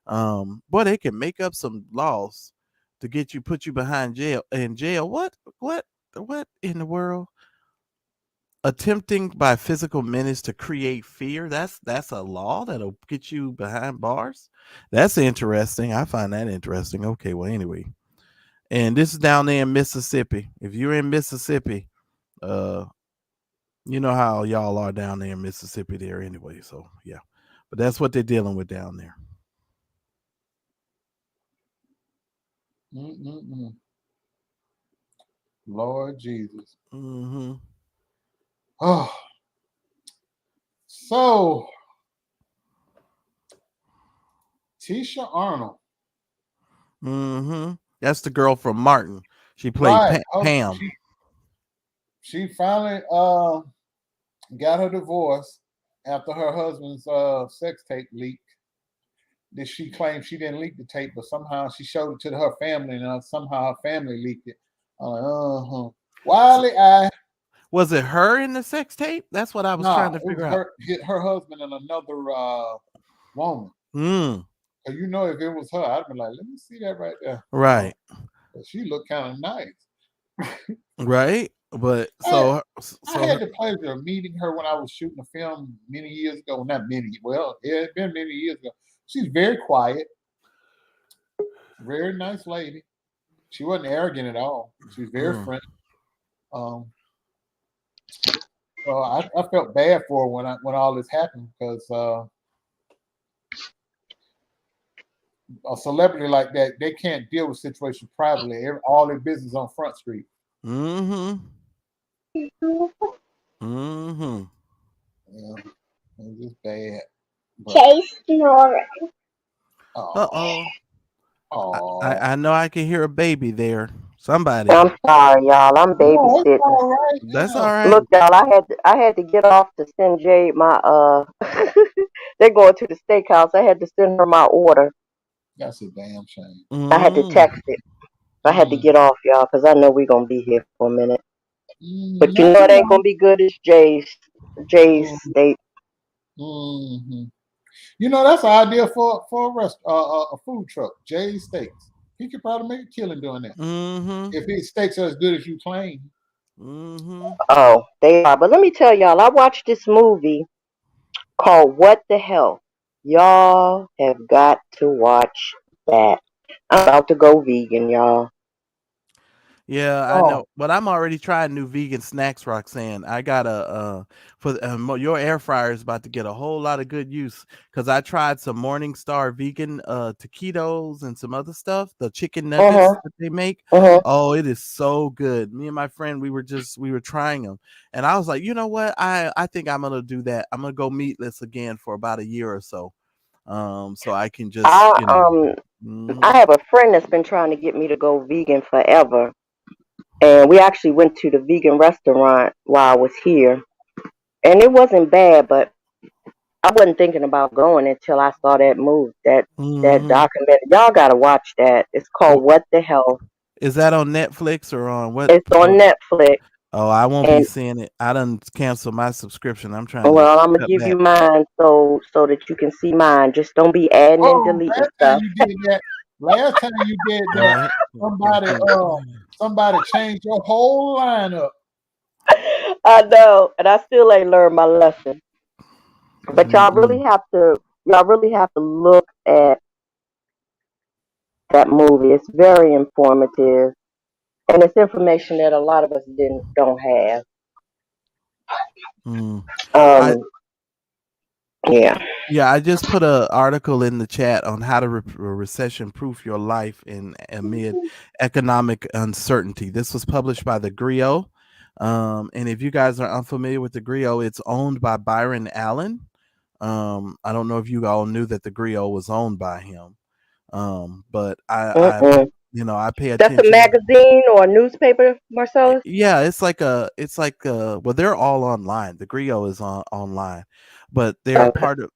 Boy, they can make up some laws to put you behind in jail. What in the world? Attempting by physical menace to create fear. That's a law that'll get you behind bars. That's interesting. I find that interesting. Okay, well, anyway. And this is down there in Mississippi. If you're in Mississippi, you know how y'all are down there in Mississippi there anyway. So yeah. But that's what they're dealing with down there. Lord Jesus. Oh, so Tisha Arnold. That's the girl from Martin. She played Pam. she finally got her divorce after her husband's sex tape leak. That she claimed she didn't leak the tape, but somehow she showed it to her family, and somehow her family leaked it. I'm like, Wiley, Was it her in the sex tape? That's what I was trying to it was figure out. her husband and another woman. So you know, if it was her, I'd be like, let me see that right there. Right. But she looked kind of nice. Right. But I had the pleasure of meeting her when I was shooting a film many years ago. Not many, well, it had been many years ago. She's very quiet, very nice lady. She wasn't arrogant at all. She was very friendly. So I felt bad for her when all this happened, because a celebrity like that, they can't deal with situations privately. All their business on Front Street. Yeah, it's just bad. Chase snoring. I know I can hear a baby there. Somebody. I'm sorry, y'all. I'm babysitting. All right. That's all right. Look, y'all, I had to get off to send Jade my they're going to the steakhouse. I had to send her my order. That's a damn shame. I had to text it. I had to get off, y'all, because I know we're gonna be here for a minute. But you know it ain't gonna be good as Jay's steak. You know, that's an idea for a food truck. Jay's Steaks. He could probably make a killing doing that. If his steaks are as good as you claim. Oh, they are. But let me tell y'all, I watched this movie called What the Hell. Y'all have got to watch that. I'm about to go vegan, y'all. Yeah, I know, but I'm already trying new vegan snacks, Roxanne. I got your air fryer is about to get a whole lot of good use, because I tried some Morningstar vegan taquitos and some other stuff, the chicken nuggets that they make. Oh, it is so good. Me and my friend, we were trying them, and I was like, you know what? I think I'm gonna do that. I'm gonna go meatless again for about a year or so. So I can just I have a friend that's been trying to get me to go vegan forever. And we actually went to the vegan restaurant while I was here. And it wasn't bad, but I wasn't thinking about going until I saw that movie, that documentary. Y'all gotta watch that. It's called What the Hell. Is that on Netflix or on what? It's on Netflix. Oh, I won't be seeing it. I done canceled my subscription. I'm trying. Well, I'm gonna give you mine so that you can see mine. Just don't be adding and deleting stuff. Last time you did that, somebody changed your whole lineup. I know, and I still ain't learned my lesson. But y'all really have to look at that movie. It's very informative, and it's information that a lot of us don't have. Yeah, I just put an article in the chat on how to recession-proof your life amid economic uncertainty. This was published by the Griot. And if you guys are unfamiliar with the Griot, it's owned by Byron Allen. I don't know if you all knew that the Griot was owned by him. But I pay attention. That's a magazine or a newspaper, Marcellus? Yeah, it's like well, they're all online. The Griot is online, but they're part of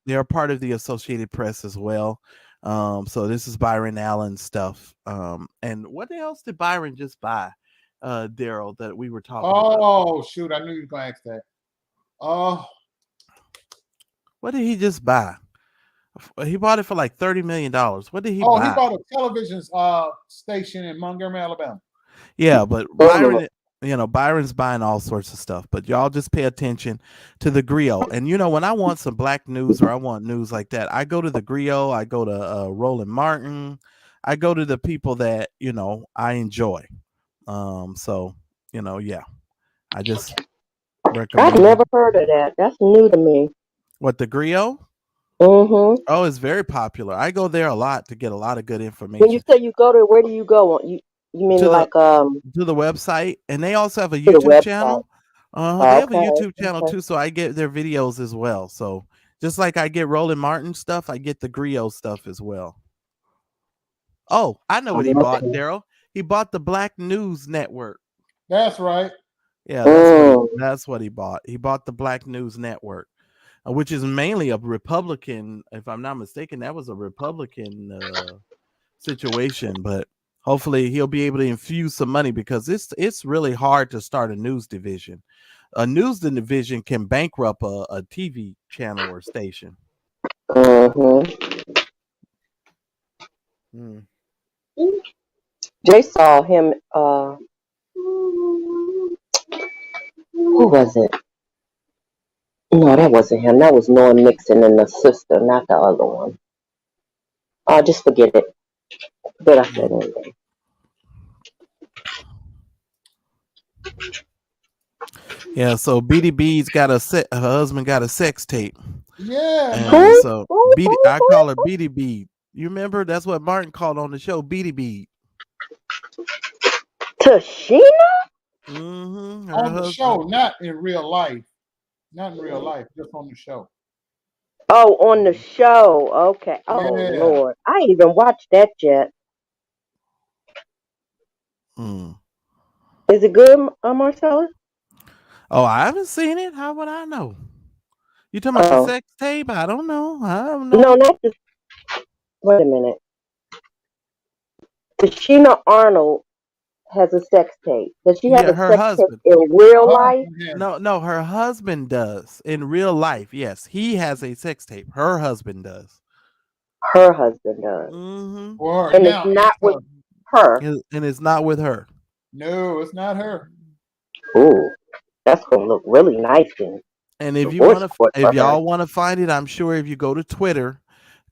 the Associated Press as well. So this is Byron Allen stuff. And what else did Byron just buy, Daryl, that we were talking about? Oh shoot, I knew you were gonna ask that. What did he just buy? He bought it for like $30 million. What did he buy? He bought a television station in Montgomery, Alabama. Yeah, but Byron, Byron's buying all sorts of stuff. But y'all just pay attention to the Griot. And when I want some black news or I want news like that, I go to the Griot. I go to Roland Martin. I go to the people that I enjoy. So yeah, I just recommend. I've never heard of that. That's new to me. What, the Griot? Oh, it's very popular. I go there a lot to get a lot of good information. When you say you go there, where do you go? You mean to the website? And they also have a YouTube channel. They have a YouTube channel too, so I get their videos as well. So just like I get Roland Martin stuff, I get the Griot stuff as well. Oh, I know what he bought, Daryl. He bought the Black News Network. That's right. Yeah, Mm. that's what he bought. He bought the Black News Network, which is mainly a Republican. If I'm not mistaken, that was a Republican situation. But hopefully, he'll be able to infuse some money because it's really hard to start a news division. A news division can bankrupt a TV channel or station. Mm-hmm. Mm. Jay saw him. Who was it? No, that wasn't him. That was Norm Nixon and the sister, not the other one. Just forget it. But I said anything. Yeah, so BDB's got her husband got a sex tape. Yeah, And man. so I call her BDB. You remember that's what Martin called on the show, BDB. Tashina? Mm-hmm. On the show, not in real life. Not in real life, just on the show. Oh, on the show. Okay. Oh, Yeah. Lord. I ain't even watched that yet. Is it good, Marcella? Oh, I haven't seen it. How would I know? You talking about the sex tape? I don't know. No, not the. Wait a minute. Tashina Arnold has a sex tape. Does she have a her sex husband tape in real life? No, her husband does in real life. Yes, he has a sex tape. Her husband does. Her husband does. Mm-hmm. And it's not with her. And it's not with her. No, it's not her. Ooh, that's gonna look really nice then. And if y'all want to find it, I'm sure if you go to Twitter,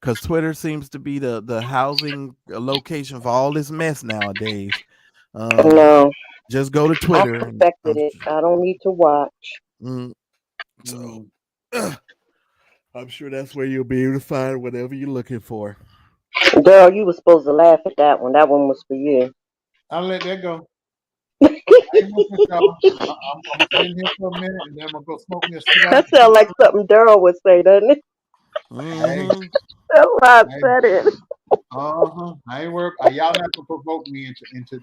because Twitter seems to be the housing location for all this mess nowadays. No, just go to Twitter. I suspected it. I don't need to watch. So I'm sure that's where you'll be able to find whatever you're looking for. Girl, you were supposed to laugh at that one. That one was for you. I'll let that go. I'm sitting here for a minute and then I'm gonna go smoke me a cigar. That sounds like something Daryl would say, doesn't it? Mm-hmm. That's why I said it. I ain't worried. Y'all not gonna provoke me into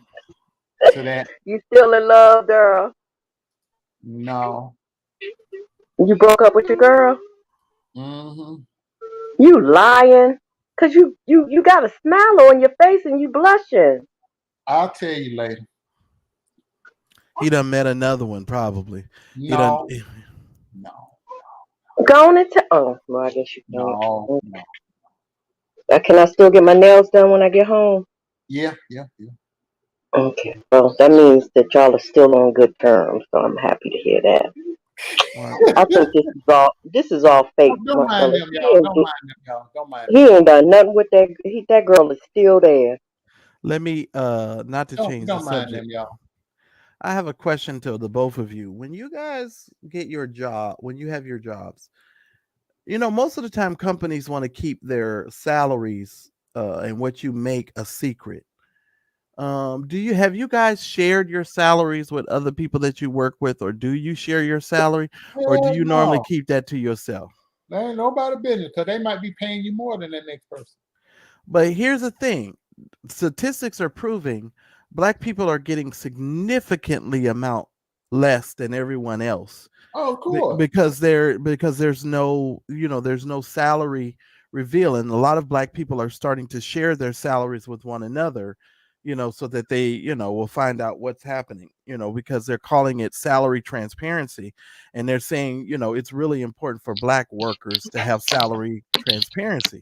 that. You still in love, Daryl? No. You broke up with your girl? Mm-hmm. You lying? Cause you got a smile on your face and you blushing. I'll tell you later. He done met another one, probably. No. Go on and tell. Oh, well, I guess you can. No. Can I still get my nails done when I get home? Yeah. Okay. Well, that means that y'all are still on good terms, so I'm happy to hear that. I think this is all fake. Don't mind them, y'all. Don't mind them. He ain't done nothing with that. That girl is still there. Let me not to change the subject. Them, y'all. I have a question to the both of you. When you guys get your job, when you have your jobs, most of the time companies want to keep their salaries and what you make a secret. Have you guys shared your salaries with other people that you work with, or do you share your salary, or do you normally keep that to yourself? There ain't nobody business because they might be paying you more than that next person. But here's the thing: statistics are proving Black people are getting significantly amount less than everyone else. Oh, cool. Because there's no salary reveal, and a lot of Black people are starting to share their salaries with one another, so that they, will find out what's happening, because they're calling it salary transparency. And they're saying, it's really important for Black workers to have salary transparency.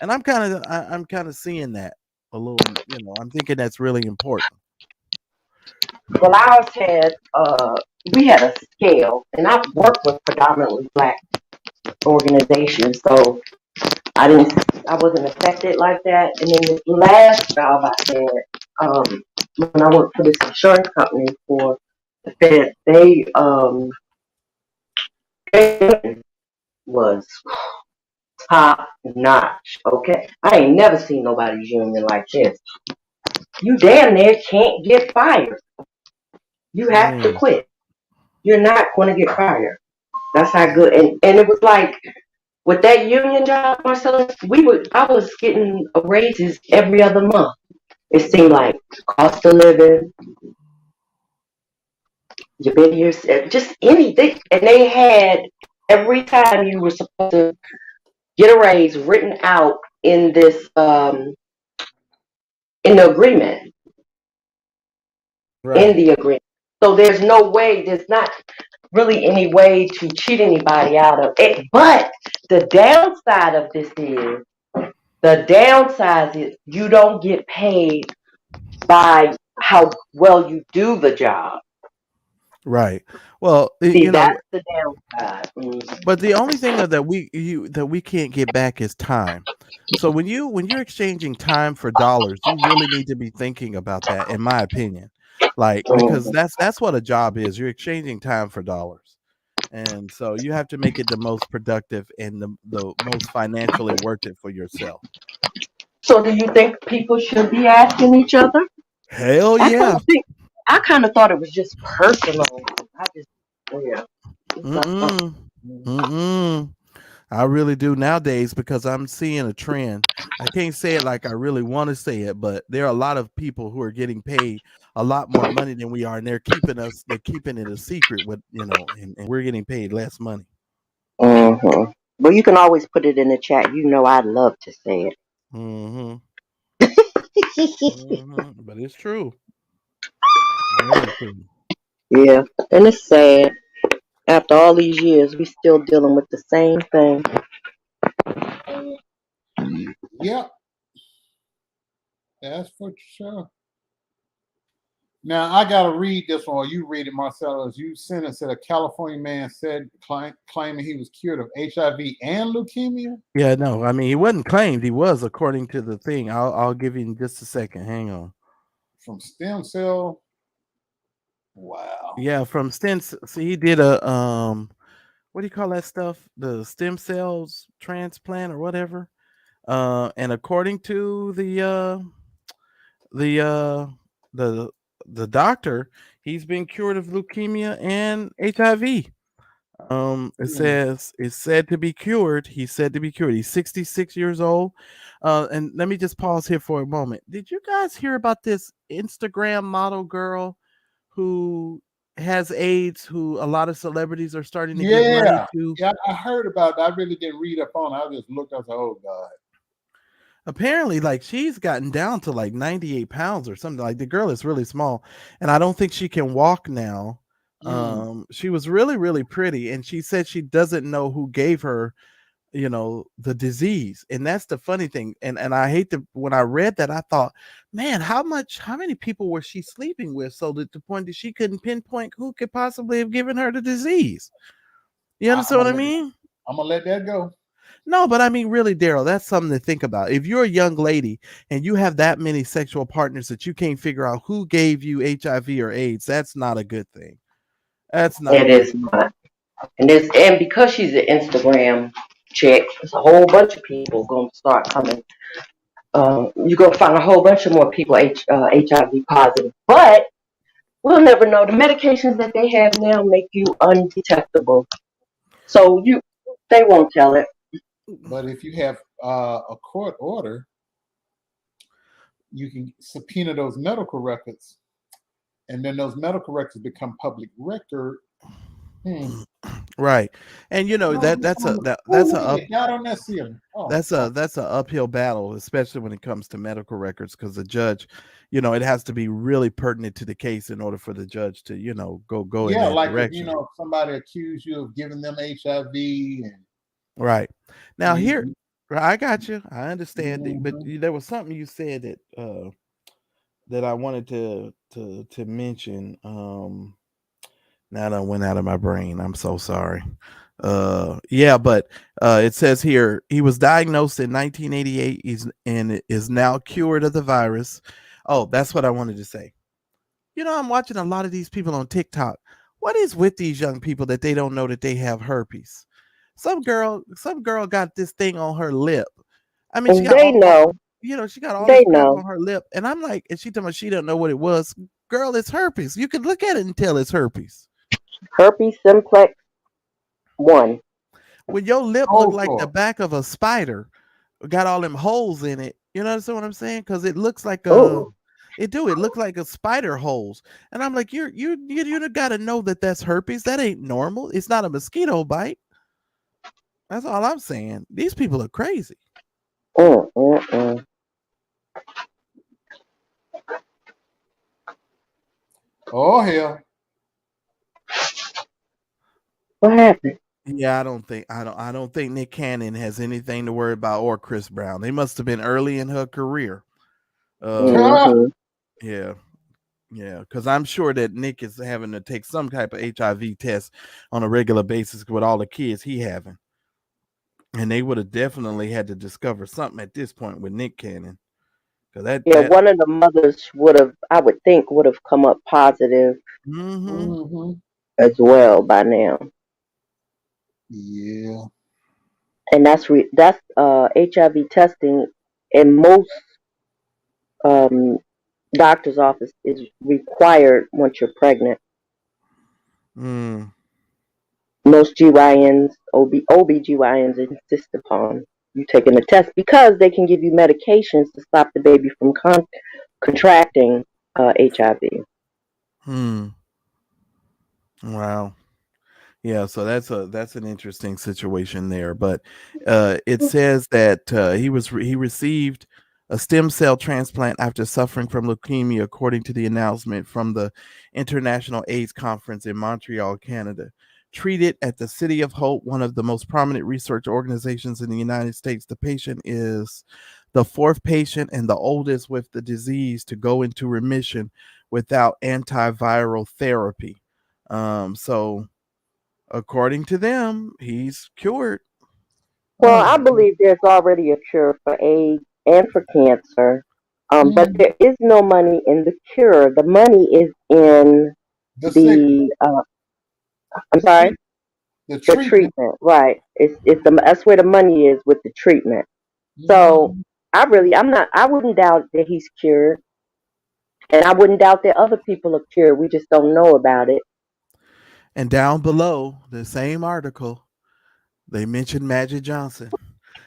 And I'm kind of seeing that a little, I'm thinking that's really important. Well, ours had, we had a scale, and I've worked with predominantly Black organizations, so I wasn't affected like that. And then the last job I had, when I worked for this insurance company for the Fed, they was top notch. Okay, I ain't never seen nobody's union like this. You damn near can't get fired. You have to quit. You're not going to get fired. That's how good. And it was like with that union job, Marcellus, I was getting raises every other month. It seemed like cost of living. You've been here, just anything. And they had every time you were supposed to get a raise written out in this in the agreement. Right. In the agreement. So there's no way, there's not really any way to cheat anybody out of it. But the downside of this is you don't get paid by how well you do the job. Right. Well, See, you know, that's the downside. but the only thing that we can't get back is time. So when you're exchanging time for dollars, you really need to be thinking about that, in my opinion. Like, because Mm. that's what a job is. You're exchanging time for dollars. And so you have to make it the most productive and the most financially worth it for yourself. So do you think people should be asking each other? Hell I kind yeah. of think I kind of thought it was just personal. I just yeah. Mm-mm. Mm-mm. I really do nowadays because I'm seeing a trend. I can't say it like I really want to say it, but there are a lot of people who are getting paid a lot more money than we are, and they're keeping it a secret with, and we're getting paid less money. Mm-hmm. Well, you can always put it in the chat. You know, I'd love to say Mm-hmm. it. Mm-hmm. But it's true. Very true. Yeah, and it's sad. After all these years, we still dealing with the same thing. Yep, that's for sure. Now I gotta read this one. Or you read it, Marcellus. You sent us that a California man said claiming he was cured of HIV and leukemia. Yeah, no, I mean he wasn't claimed. He was, according to the thing. I'll give you in just a second. Hang on. From stem cell. Wow. Yeah, from stents. See, he did a what do you call that stuff? The stem cells transplant or whatever. And according to the uh the the doctor, he's been cured of leukemia and HIV. It says it's said to be cured. He's said to be cured. He's 66 years old. And let me just pause here for a moment. Did you guys hear about this Instagram model girl who has AIDS, who a lot of celebrities are starting to give money to? Yeah, I heard about it. I really didn't read up on it. I just looked. I was like, oh God. Apparently, like, she's gotten down to like 98 pounds or something. Like, the girl is really small, and I don't think she can walk now. She was really, really pretty, and she said she doesn't know who gave her, the disease. And that's the funny thing. And I hate to, when I read that, I thought, man, how many people was she sleeping with, so that the point that she couldn't pinpoint who could possibly have given her the disease. You understand what I mean? I'm gonna let that go. No, but I mean, really, Daryl, that's something to think about. If you're a young lady and you have that many sexual partners that you can't figure out who gave you HIV or AIDS, that's not a good thing. That's not. It is not. And because she's an Instagram chick, there's a whole bunch of people gonna start coming. You're gonna find a whole bunch of more people HIV positive, but we'll never know. The medications that they have now make you undetectable, so they won't tell it. But if you have a court order, you can subpoena those medical records, and then those medical records become public record. Right. And that's a uphill battle, especially when it comes to medical records, because the judge, it has to be really pertinent to the case in order for the judge to, go in that direction. If somebody accused you of giving them HIV and right. Now here, I got you. I understand, but there was something you said that I wanted to mention. Now that went out of my brain. I'm so sorry. But it says here he was diagnosed in 1988. And is now cured of the virus. Oh, that's what I wanted to say. I'm watching a lot of these people on TikTok. What is with these young people that they don't know that they have herpes? Some girl got this thing on her lip. I mean, she got she got all this crap on her lip, and I'm like, and she told me she don't know what it was. Girl, it's herpes. You can look at it and tell it's herpes. Herpes simplex 1. When your lip look like the back of a spider, got all them holes in it. You understand what I'm saying? Because it looks like It do. It look like a spider holes, and I'm like, you got to know that that's herpes. That ain't normal. It's not a mosquito bite. That's all I'm saying. These people are crazy. Mm, mm, mm. Oh hell. What happened? Yeah, I don't think Nick Cannon has anything to worry about, or Chris Brown. They must have been early in her career. Mm-hmm. Yeah, yeah, because I'm sure that Nick is having to take some type of HIV test on a regular basis with all the kids he having, and they would have definitely had to discover something at this point with Nick Cannon, because Yeah, one of the mothers would have, I would think, would have come up positive mm-hmm. Mm-hmm. as well by now. Yeah. And that's HIV testing in most um, doctor's office is required once you're pregnant. Mm. Most GYNs, OBGYNs insist upon you taking the test because they can give you medications to stop the baby from contracting HIV. Hmm. Wow. Yeah, so that's an interesting situation there, but it says that he received a stem cell transplant after suffering from leukemia, according to the announcement from the International AIDS Conference in Montreal, Canada. Treated at the City of Hope, one of the most prominent research organizations in the United States, the patient is the fourth patient and the oldest with the disease to go into remission without antiviral therapy. So according to them, he's cured. Well, I believe there's already a cure for AIDS and for cancer, but there is no money in the cure. The money is in The sick, the I'm sorry, the the treatment. treatment. Right? That's where the money is with the treatment. So I wouldn't doubt that he's cured, and I wouldn't doubt that other people are cured. We just don't know about it. And down below the same article, they mentioned Magic Johnson.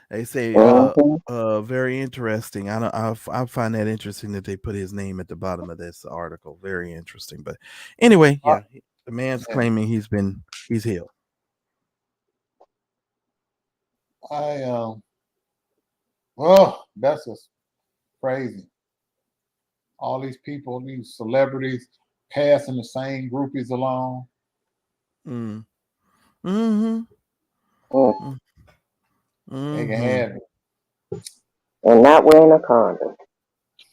They say, Mm-hmm. very interesting. I find that interesting that they put his name at the bottom of this article. Very interesting. But anyway, yeah, the man's Yeah. claiming he's healed. That's just crazy. All these people, these celebrities, passing the same groupies along. Mm. Mm-hmm. Mm. They can Mm-hmm. have it. And not wearing a condom.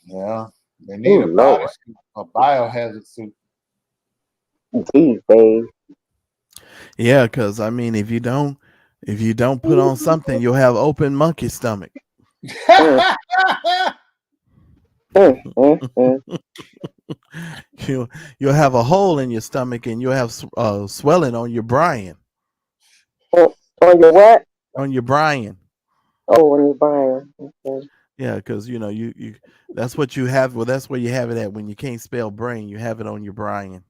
Yeah, they need Oh a Lord, body suit, a biohazard suit. these days. Yeah, because I mean, if you don't put on something, you'll have open monkey stomach. Mm, mm, mm. You'll have a hole in your stomach, and you'll have swelling on your Brian. On your what? On your Brian. Oh, on your Brian. Okay. Yeah, because you that's what you have. Well, that's where you have it at when you can't spell brain. You have it on your Brian.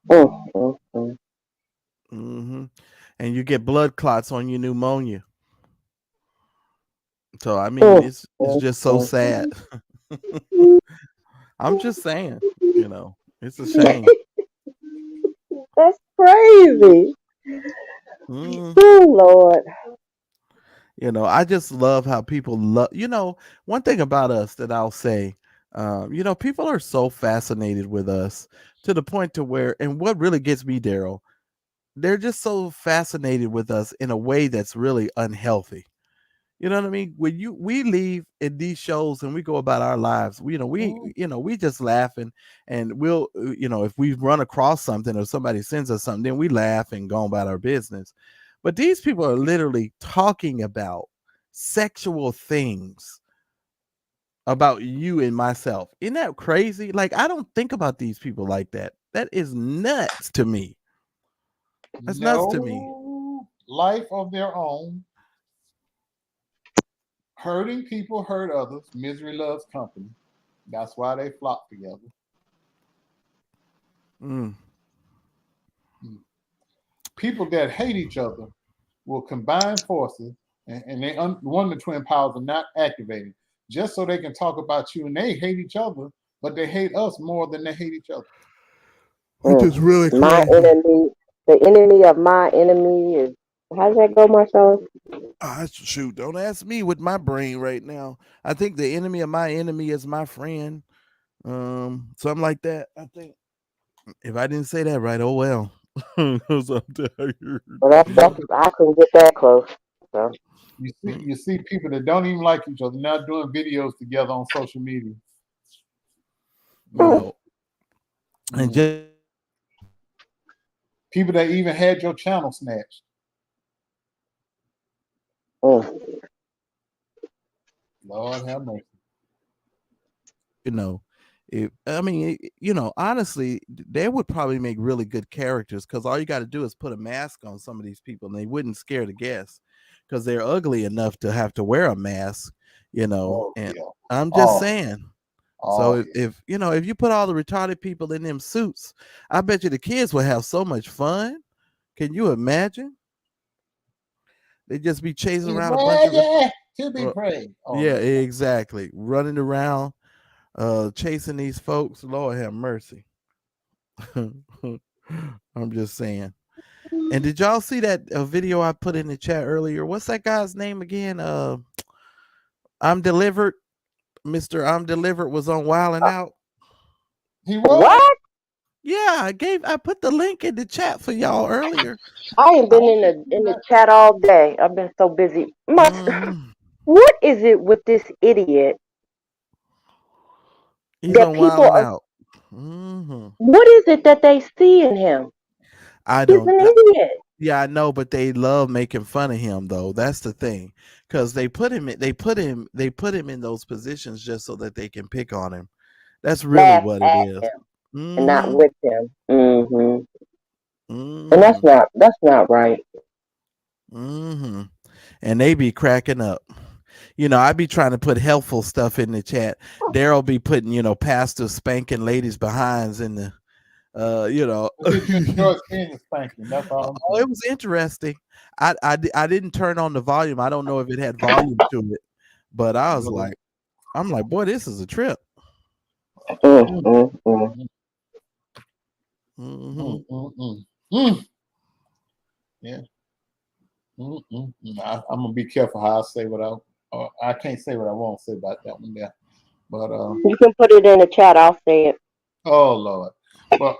Mm, mm, mm. Mm-hmm. And you get blood clots on your pneumonia. So I mean, Mm, it's mm, just so mm. sad. I'm just saying, it's a shame. That's crazy. Mm. Oh Lord. I just love how people love. One thing about us that I'll say, people are so fascinated with us to the point to where, and what really gets me, Daryl, they're just so fascinated with us in a way that's really unhealthy. You know what I mean? When we leave in these shows and we go about our lives, we just laughing, and we'll, if we run across something or somebody sends us something, then we laugh and go about our business. But these people are literally talking about sexual things about you and myself. Isn't that crazy? Like, I don't think about these people like that. That is nuts to me. That's nuts to me. Life of their own. Hurting people hurt others. Misery loves company. That's why they flock together. Mm. People that hate each other will combine forces, and one of the twin powers are not activating, just so they can talk about you, and they hate each other. but they hate us more than they hate each other. Which is really My crazy. enemy, the enemy of my enemy is. How does that go, Marcellus? Shoot, don't ask me with my brain right now. I think the enemy of my enemy is my friend. Something like that. I think if I didn't say that right, oh well. Well, that's I couldn't get that close. So. You see people that don't even like each other now doing videos together on social media. No. And just people that even had your channel snatched. Lord have mercy. Honestly, they would probably make really good characters because all you got to do is put a mask on some of these people and they wouldn't scare the guests because they're ugly enough to have to wear a mask, and I'm just saying. So if you put all the retarded people in them suits, I bet you the kids will have so much fun. Can you imagine? They just be chasing around a bunch of to be praised. Yeah, exactly. Running around, chasing these folks. Lord have mercy. I'm just saying. And did y'all see that video I put in the chat earlier? What's that guy's name again? I'm Delivered. Mr. I'm Delivered was on Wild 'N Out. He was? What? Yeah, I put the link in the chat for y'all earlier. I ain't been in the chat all day. I've been so busy. What is it with this idiot? He's on Wild 'N Out. What is it that they see in him? He's an idiot. Yeah, I know, but they love making fun of him though. That's the thing. Because they put him in those positions just so that they can pick on him. That's really what it is. And not with him. And that's not right. And they be cracking up. I be trying to put helpful stuff in the chat. Daryl be putting, pastors spanking ladies' behinds in the That's all. Oh, it was interesting. I didn't turn on the volume. I don't know if it had volume to it, but I was like, boy, this is a trip. Yeah. I'm gonna be careful how I say what I can't say what I won't say about that one there. But you can put it in the chat. I'll say it. Oh Lord. But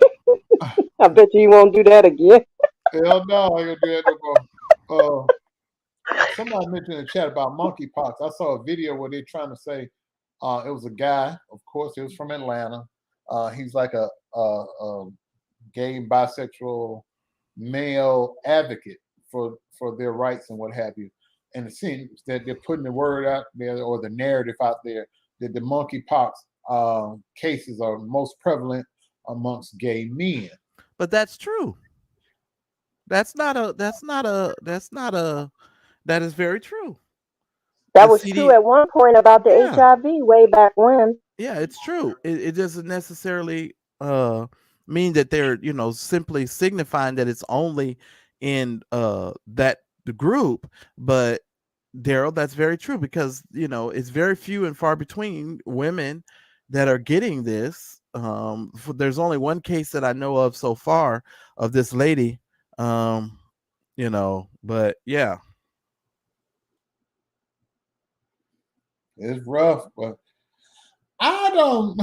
I bet you won't do that again. Hell no, I ain't gonna do that no more. Somebody mentioned in the chat about monkeypox. I saw a video where they're trying to say it was a guy, of course, he was from Atlanta. He's like a gay, bisexual male advocate for their rights and what have you. And it seems that they're putting the word out there or the narrative out there that the monkeypox cases are most prevalent amongst gay men. But that's true. That is very true. That was true at one point about the HIV way back when. Yeah, it's true. It doesn't necessarily mean that they're, simply signifying that it's only in the group, but Daryl, that's very true because it's very few and far between women that are getting this. There's only one case that I know of so far of this lady, but yeah. It's rough, but I'm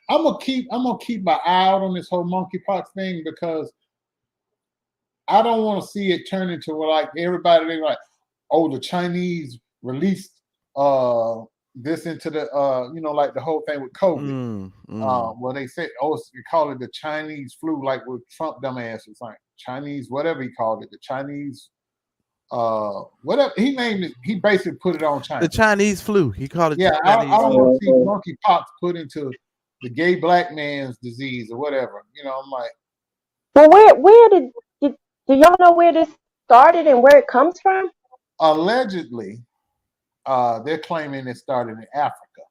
gonna keep my eye out on this whole monkeypox thing because I don't want to see it turn into like everybody they like, oh, the Chinese released this into the like the whole thing with COVID. Well, they said, you call it the Chinese flu, like with Trump dumbass was like Chinese, whatever he called it, the Chinese whatever he named it, he basically put it on China. The Chinese flu. He called it. Yeah, I don't want to see monkeypox put into the gay black man's disease or whatever. I'm like, well, where do y'all know where this started and where it comes from? Allegedly, they're claiming it started in Africa.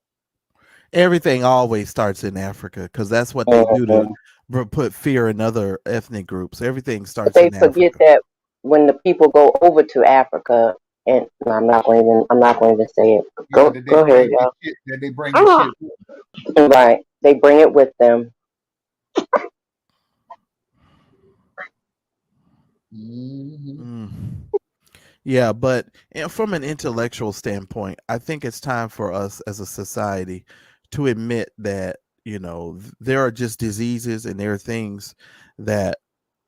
Everything always starts in Africa because that's what they do to put fear in other ethnic groups. Everything starts in Africa. They forget that when the people go over to Africa, and no, I'm not going to say it. Yeah, Go ahead, y'all. that they bring the Oh, shit. right. They bring it with them. Mm-hmm. Yeah, but from an intellectual standpoint, I think it's time for us as a society to admit that, there are just diseases and there are things that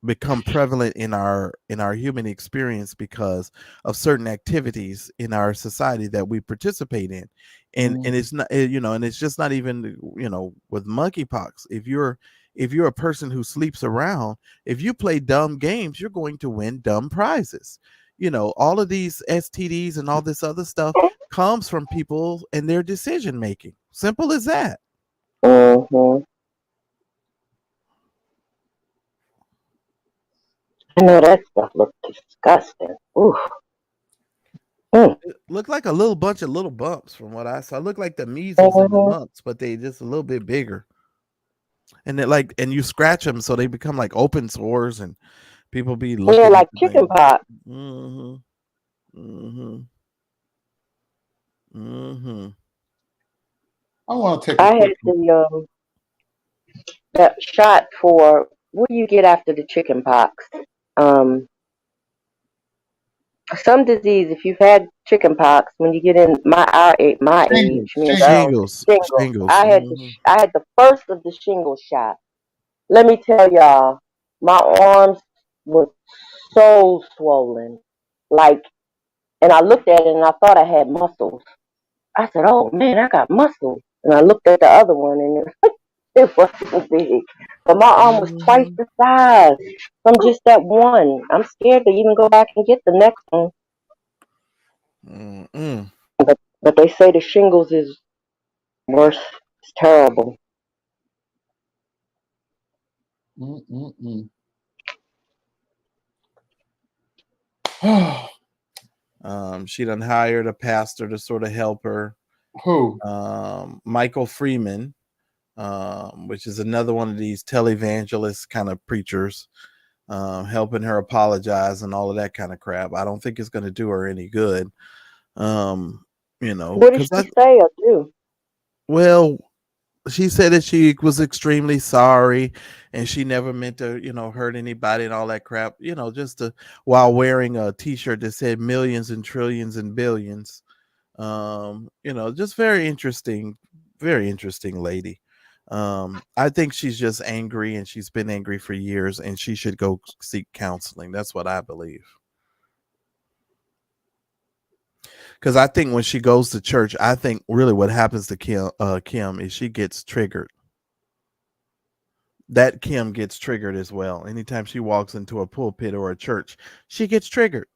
become prevalent in our human experience because of certain activities in our society that we participate in. And it's not, and it's just not even, with monkeypox. If you're a person who sleeps around, if you play dumb games, you're going to win dumb prizes. All of these STDs and all this other stuff comes from people and their decision making. Simple as that. Mm-hmm. I know that stuff looks disgusting. Ooh. Mm. It looked like a little bunch of little bumps from what I saw. It looked like the measles and the Mm-hmm. mumps, but they just a little bit bigger. And and you scratch them so they become like open sores and people be Yeah, looking like into chicken things. pox. Mhm. Mhm. Mhm. I want to take a I had quick. that shot for what do you get after the chicken pox? Um, some disease. If you've had chicken pox, when you get in my age, means I don't Shingles. shingles. Shingles. Mhm. I had the first of the shingle shot. Let me tell y'all, my arms were so swollen, like, and I looked at it and I thought I had muscles. I said, "Oh man, I got muscles." And I looked at the other one and it wasn't big, but my arm was twice Mhm. the size from just that one. I'm scared to even go back and get the next one. Mhm. But they say the shingles is worse. It's terrible. Mm-mm-mm. She done hired a pastor to sort of help her. Who? Michael Freeman, which is another one of these televangelist kind of preachers, helping her apologize and all of that kind of crap. I don't think it's going to do her any good. What did Because she say or do? well, she said that she was extremely sorry and she never meant to, hurt anybody and all that crap, while wearing a t-shirt that said millions and trillions and billions. Just very interesting lady. I think she's just angry and she's been angry for years and she should go seek counseling. That's what I believe. Because I think when she goes to church, I think really what happens to Kim is she gets triggered. That Kim gets triggered as well. Anytime she walks into a pulpit or a church, she gets triggered.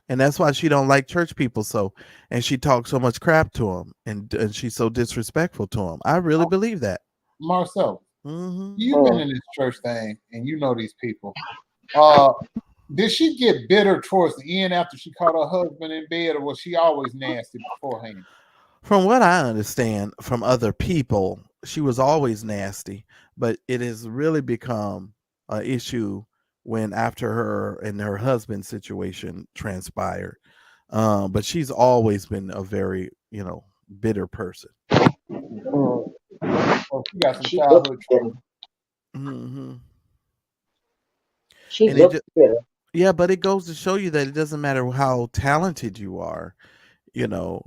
And that's why she don't like church people so, and she talks so much crap to them, and she's so disrespectful to them. I really believe that. Marcel, Hmm. you've been in this church thing and you know these people. Did she get bitter towards the end after she caught her husband in bed, or was she always nasty beforehand? From what I understand from other people, she was always nasty, but it has really become an issue when after her and her husband's situation transpired. But she's always been a very, bitter person. Mm. Or she got some She looked childhood bitter. trauma? Hmm. She And it looked just, bitter. yeah, but it goes to show you that it doesn't matter how talented you are, you know,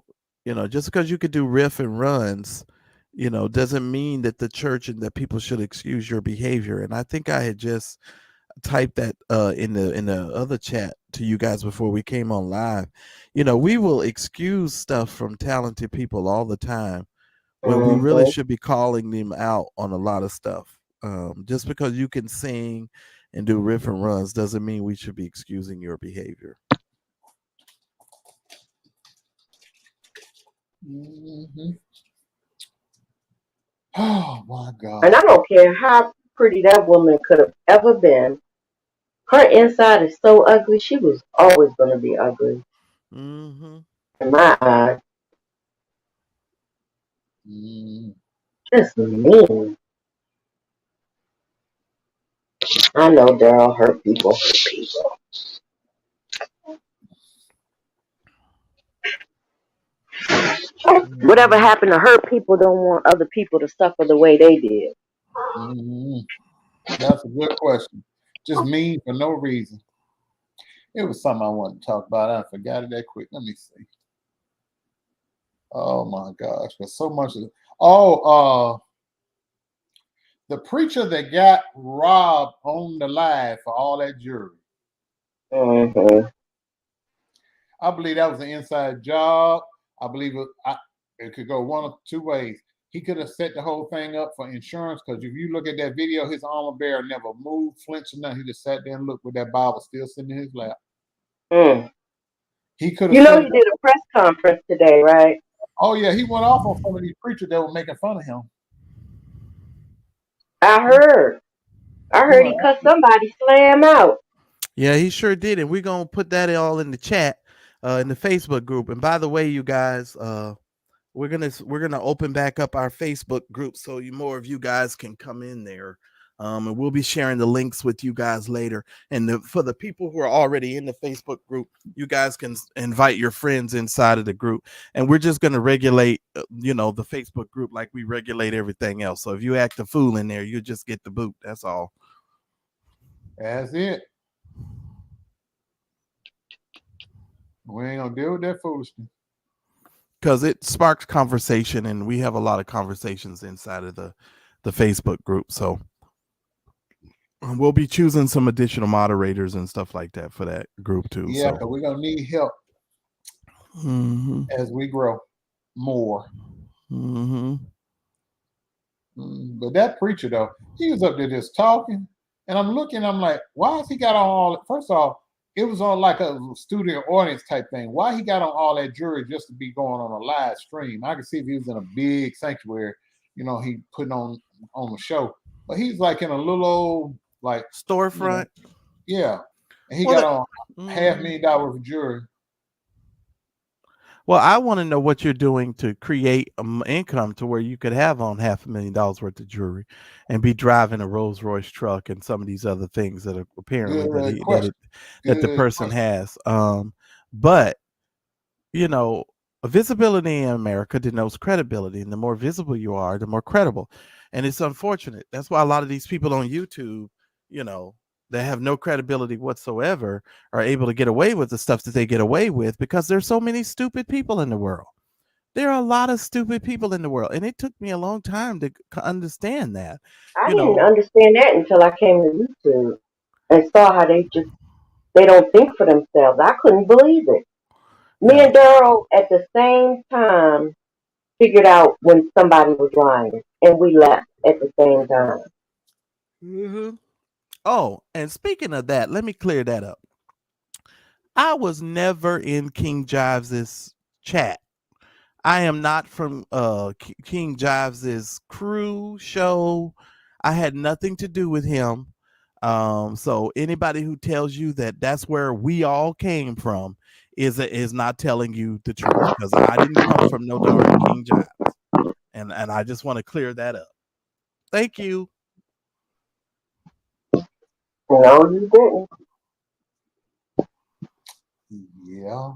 just because you could do riff and runs, doesn't mean that the church and that people should excuse your behavior. And I think I had just typed that in the other chat to you guys before we came on live. We will excuse stuff from talented people all the time when we really Mm-hmm. should be calling them out on a lot of stuff. Just because you can sing and do riff and runs doesn't mean we should be excusing your behavior. Mm-hmm. Oh my And I God. don't care how pretty that woman could have ever been. Her inside is so ugly. She was always going to be ugly Hmm. in my eyes. Mm. Just mean. I know Daryl hurt people. Hurt people. Whatever happened to hurt people don't want other people to suffer the way they did. Mhm. That's a good question. Just mean for no reason. It was something I wanted to talk about. I forgot it that quick. Let me see. Oh my gosh, there's so much. The preacher that got robbed on the live for all that jewelry. Mm-hmm. I believe that was an inside job. I believe it could go one of two ways. He could have set the whole thing up for insurance because if you look at that video, his armor bearer never moved, flinched, or nothing. He just sat there and looked with that Bible still sitting in his lap. Mm. He could have You know, set he it did up. a press conference today, right? Oh, yeah, he went off on some of these preachers that were making fun of him. I heard. He cut somebody slam out. Yeah, he sure did, and we're gonna put that all in the chat, in the Facebook group. And by the way, you guys, we're gonna open back up our Facebook group so more of you guys can come in there. And we'll be sharing the links with you guys later. And for the people who are already in the Facebook group, you guys can invite your friends inside of the group. And we're just going to regulate, the Facebook group like we regulate everything else. So if you act a fool in there, you just get the boot. That's all. That's it. We ain't gonna deal with that foolishness. Because it sparks conversation, and we have a lot of conversations inside of the Facebook group. So we'll be choosing some additional moderators and stuff like that for that group too. Yeah, because we're gonna need help as we grow more. But that preacher though, he was up there just talking, and I'm looking, I'm like, why has he got on all? First off, it was on like a studio audience type thing. Why he got on all that jewelry just to be going on a live stream? I could see if he was in a big sanctuary, he putting on the show, but he's like in a little old like storefront. Yeah, and he got on $500,000 worth of jewelry. Well, I want to know what you're doing to create income to where you could have on $500,000 worth of jewelry and be driving a Rolls Royce truck and some of these other things that are apparently that the person has. But visibility in America denotes credibility, and the more visible you are, the more credible. And it's unfortunate. That's why a lot of these people on YouTube, that have no credibility whatsoever are able to get away with the stuff that they get away with because there's so many stupid people in the world. There are a lot of stupid people in the world, and it took me a long time to understand that. I didn't understand that until I came to YouTube and saw how they don't think for themselves. I couldn't believe it. Me and Daryl at the same time figured out when somebody was lying, and we left at the same time. Oh, and speaking of that, let me clear that up. I was never in King Jives' chat. I am not from King Jives' crew show. I had nothing to do with him. So anybody who tells you that that's where we all came from is not telling you the truth, because I didn't come from no darn King Jives. And I just want to clear that up. Thank you. No, you didn't. Yeah.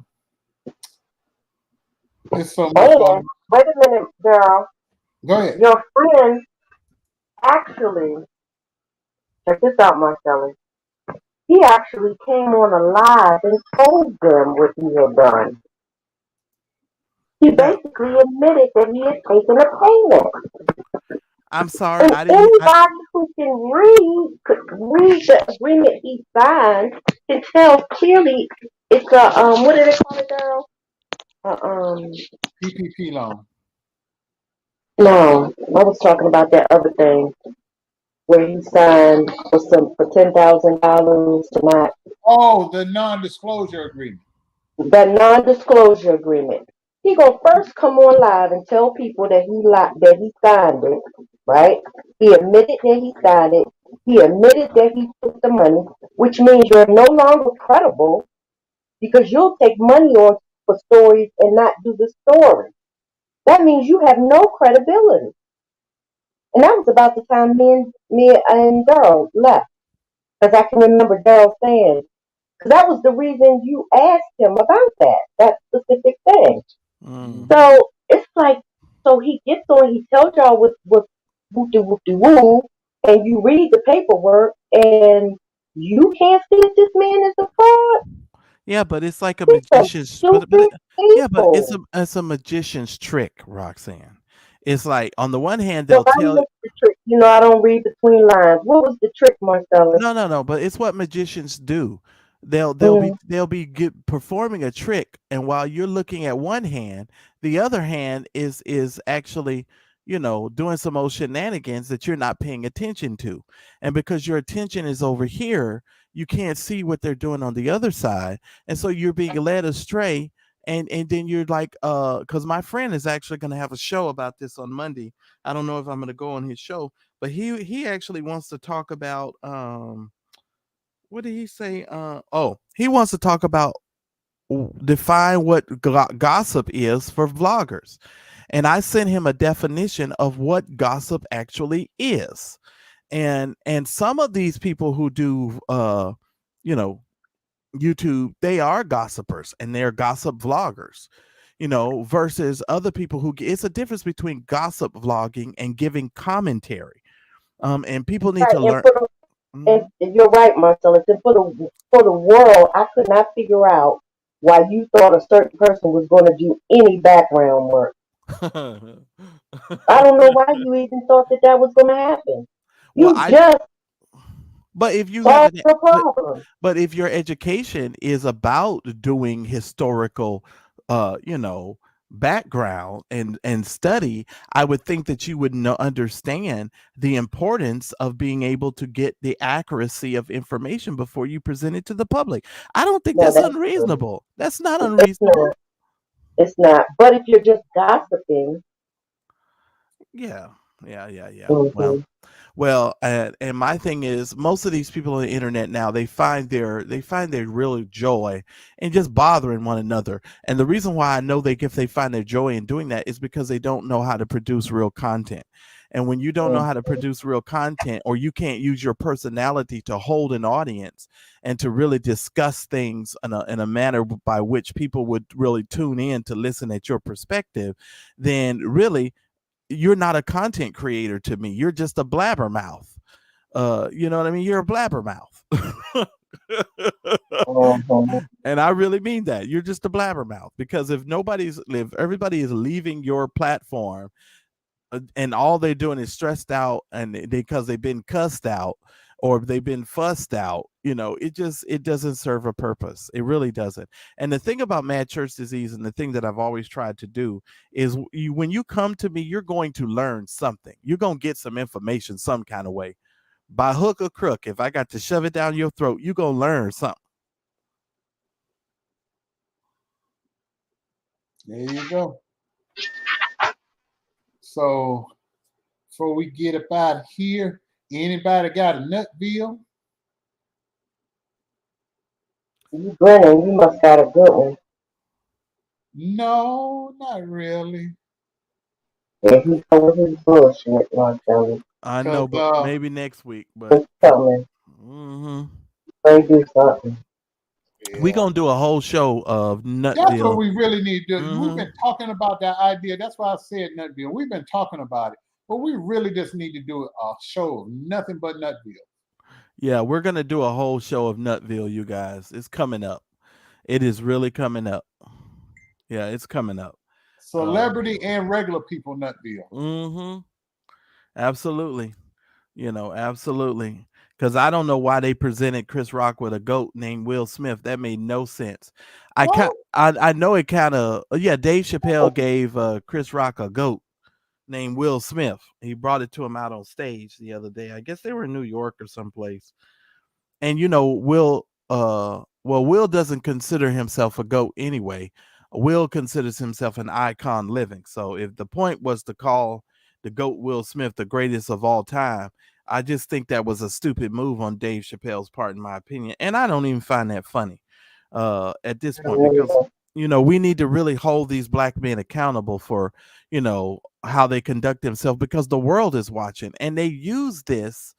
There's so much going on. Wait a minute, Daryl. Go ahead. Your friend actually, check this out, Marcellus. He actually came on a live and told them what he had done. He basically admitted that he had taken a payment. I'm sorry. And anybody who could read the agreement he signed can tell clearly it's a what do they call it, Daryl? PPP loan. No, I was talking about that other thing where he signed for $10,000 to not. Oh, the non-disclosure agreement. The non-disclosure agreement. He gonna first come on live and tell people that he signed it, right? He admitted that he signed it. He admitted that he took the money, which means you're no longer credible because you'll take money on for stories and not do the story. That means you have no credibility. And that was about the time me and Daryl left, because I can remember Daryl saying, because that was the reason you asked him about that specific thing. So it's like, so he gets on, he tells y'all what woo, and you read the paperwork, and you can't see that this man is a fraud. Yeah, but it's like a It's a magician's, stupid yeah, but people. it's a magician's trick, Roxanne. It's like on the one hand So they'll I tell. missed the trick. I don't read between lines. What was the trick, Marcella? No, no, no, but it's what magicians do. Mm. They'll be performing a trick, and while you're looking at one hand, the other hand is actually, doing some old shenanigans that you're not paying attention to. And because your attention is over here, you can't see what they're doing on the other side. And so you're being led astray. And then you're like, because my friend is actually gonna have a show about this on Monday. I don't know if I'm gonna go on his show, but he actually wants to talk about what did he say? He wants to talk about define what gossip is for vloggers. And I sent him a definition of what gossip actually is. And some of these people who do you know YouTube, they are gossipers and they're gossip vloggers, versus other people who it's a difference between gossip vlogging and giving commentary. And people need Right, to and learn. for the and you're right, Marcella. And for the world, I could not figure out why you thought a certain person was going to do any background work. I don't know why you even thought that was going to happen. Well, You just but if you have solved an, the problem. but if your education is about doing historical, background and study, I would think that you would understand the importance of being able to get the accuracy of information before you present it to the public. I don't think No, that's that's true. unreasonable. That's not It's unreasonable. not. It's not. But if you're just gossiping, Yeah, yeah. mhm, Well, and my thing is, most of these people on the internet now they find their real joy in just bothering one another. And the reason why I know they find their joy in doing that is because they don't know how to produce real content. And when you don't know mhm. how to produce real content, or you can't use your personality to hold an audience and to really discuss things in a manner by which people would really tune in to listen at your perspective, then really you're not a content creator to me. You're just a blabbermouth. You know what I mean? You're a blabbermouth. And I really mean that. You're just a blabbermouth, because if everybody is leaving your platform, and all they're doing is stressed out and because they've been cussed out or they've been fussed out, it doesn't serve a purpose. It really doesn't. And the thing about mad church disease, and the thing that I've always tried to do, is when you come to me, you're going to learn something. You're going to get some information some kind of way, by hook or crook. If I got to shove it down your throat, you're going to learn something. There you go. So before we get up out of here, anybody got a Nutville? You grinning, you must got a good one. No, not really. There he goes with his bullshit, Marcella. I know, but Because maybe next week. But It's coming. They do something. we gonna do a whole show of that's what Nutville. we really need to do. We've been talking about that idea. That's why I said Nutville. We've been talking about it, but we really just need to do a show of nothing but Nutville. Yeah, we're gonna do a whole show of Nutville, you guys. It's coming up. It is really coming up. Yeah, it's coming up. Celebrity and regular people Nutville. Absolutely. Absolutely. Because I don't know why they presented Chris Rock with a goat named Will Smith. That made no sense. I know it kind of, Dave Chappelle gave Chris Rock a goat named Will Smith. He brought it to him out on stage the other day. I guess they were in New York or someplace. And Will Will doesn't consider himself a goat anyway. Will considers himself an icon living. So if the point was to call the GOAT Will Smith the greatest of all time, I just think that was a stupid move on Dave Chappelle's part, in my opinion. And I don't even find that funny at this point, because we need to really hold these black men accountable for how they conduct themselves, because the world is watching, and they use this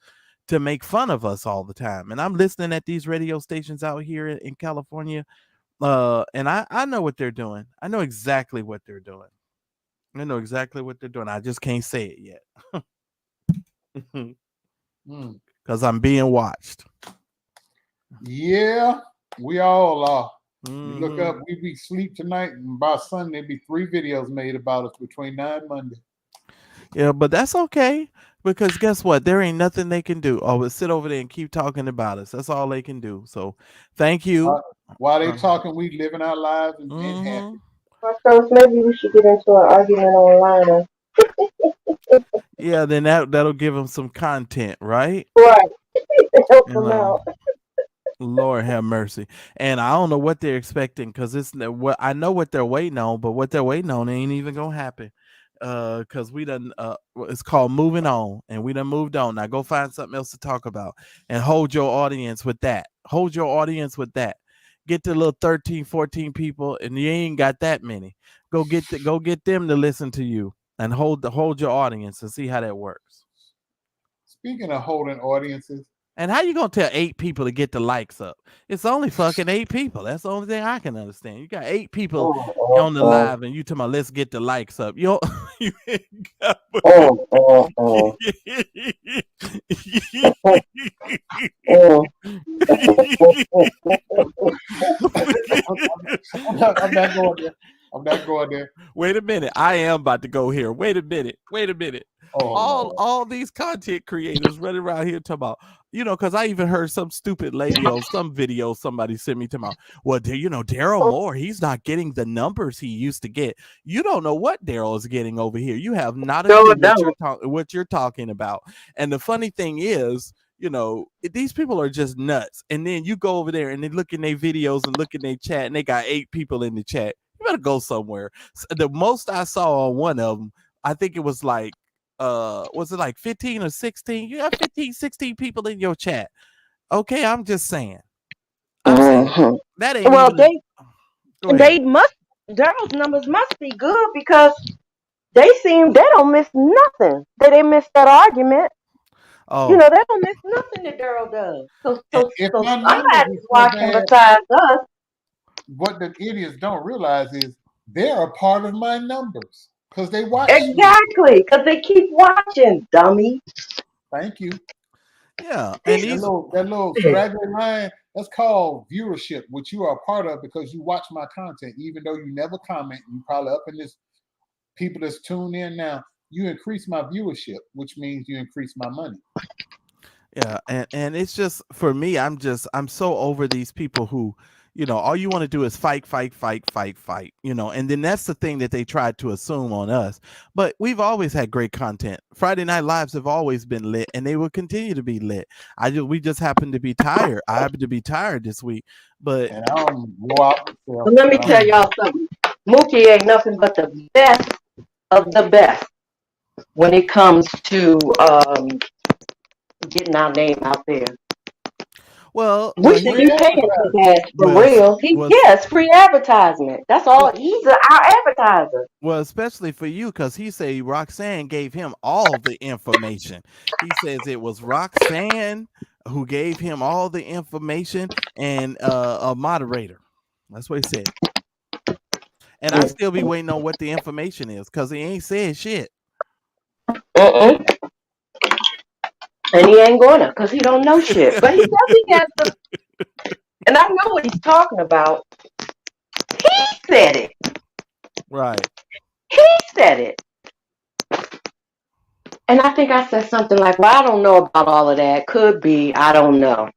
to make fun of us all the time. And I'm listening at these radio stations out here in California, and I know what they're doing. I know exactly what they're doing. I know exactly what they're doing. I just can't say it yet. Because I'm being watched. Yeah, we all are. Mm-hmm. You look up, we be sleep tonight, and by Sunday, there'll be 3 videos made about us between 9 and Monday. Yeah, but that's okay. Because guess what? There ain't nothing they can do. Oh, but sit over there and keep talking about us. That's all they can do. So thank you. While they talking, we living our lives and happy. So maybe we should get into an argument online. Yeah, then that'll give them some content, right? Right. Help You them know, out. Lord have mercy. And I don't know what they're expecting because it's what I know what they're waiting on, but what they're waiting on ain't even gonna happen. Because we done it's called moving on, and we done moved on. Now go find something else to talk about and hold your audience with that. Hold your audience with that. Get the little 13, 14 people, and you ain't got that many. Go get them to listen to you and hold your audience and see how that works. Speaking of holding audiences, and how you gonna tell 8 people to get the likes up? It's only fucking 8 people. That's the only thing I can understand. You got 8 people on the live, and you talking about let's get the likes up. You ain't got I'm not going there. I'm not going there. Wait a minute. I am about to go here. Wait a minute. All these content creators running around here talking about, because I even heard some stupid lady on some video somebody sent me to my, well, Daryl Moore, he's not getting the numbers he used to get. You don't know what Daryl is getting over here. You have not a clue what you're talking about. And the funny thing is, these people are just nuts. And then you go over there and they look in their videos and look in their chat, and they got 8 people in the chat. You better go somewhere. The most I saw on one of them, I think it was like, was it like 15 or 16? You have 15, 16 people in your chat. Okay, I'm just saying. That ain't well, even they must, Daryl's numbers must be good because they don't miss nothing. They didn't miss that argument. Oh, they don't miss nothing that Daryl does. So somebody's watching bad, besides us. What the idiots don't realize is they're a part of my numbers because they watch. Exactly, because they keep watching, dummy. Thank you. Yeah, and that little straggling line, that's called viewership, which you are a part of because you watch my content, even though you never comment. You probably up in this people that's tuned in now. You increase my viewership, which means you increase my money. Yeah, and it's just for me, I'm so over these people who, all you want to do is fight, and then that's the thing that they tried to assume on us. But we've always had great content. Friday Night Lives have always been lit, and they will continue to be lit. We just happen to be tired. I happen to be tired this week, but and I don't go out. Let me tell y'all something. Mookie ain't nothing but the best of the best when it comes to getting our name out there. Well, we should be paying for that for real. Yes, free advertisement. That's all. He's our advertiser. Well, especially for you, because he said Roxanne gave him all the information. He says it was Roxanne who gave him all the information and a moderator. That's what he said. And I still be waiting on what the information is because he ain't said shit. And he ain't gonna, because he don't know shit. But he definitely has the, and I know what he's talking about. He said it. Right. He said it. And I think I said something like, well, I don't know about all of that. Could be, I don't know.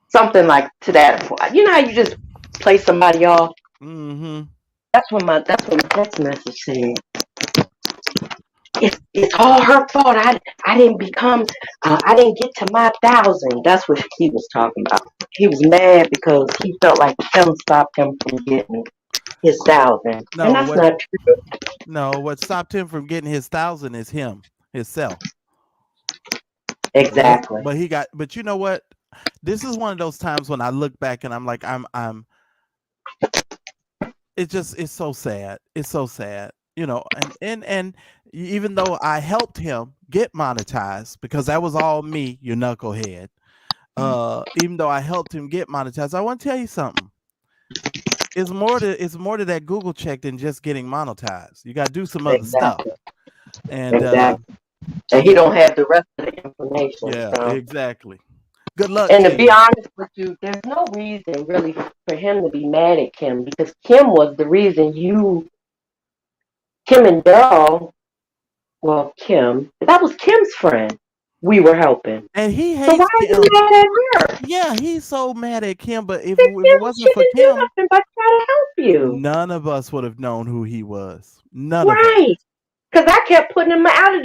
Something like to that. You know how you just play somebody off? Mm-hmm. That's what my text message said. It's all her fault. I didn't become, I didn't get to my 1,000. That's what he was talking about. He was mad because he felt like Kim stopped him from getting his 1,000. No, and that's not true. No, what stopped him from getting his 1,000 is himself. Exactly. But you know what? This is one of those times when I look back and I'm like, it's so sad. It's so sad. And even though I helped him get monetized, because that was all me, you knucklehead. Even though I helped him get monetized, I want to tell you something. it's more to that Google check than just getting monetized. You got to do some other stuff. Exactly. And Exactly. And he don't have the rest of the information. yeah, So. exactly. Good luck And to to be you. honest with you, there's no reason really for him to be mad at Kim because Kim was the reason Kim and Daryl, well, that was Kim's friend. We were helping. And he So why hates are Kim. you mad at her? Yeah, he's so mad at Kim. But if Kim it wasn't for shouldn't do Kim, nothing but try to help you. none of us would have known who he was. None of us. Right. Because I kept putting him out of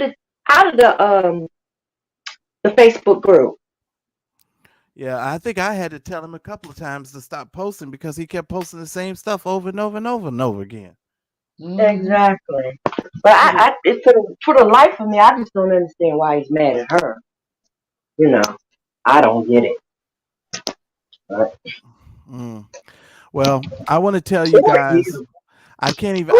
the Facebook group. Yeah, I think I had to tell him a couple of times to stop posting because he kept posting the same stuff over and over and over and over again. Exactly. But for the life of me, I just don't understand why he's mad at her. You know, I don't get it. But, Well, I want to tell you guys, I can't even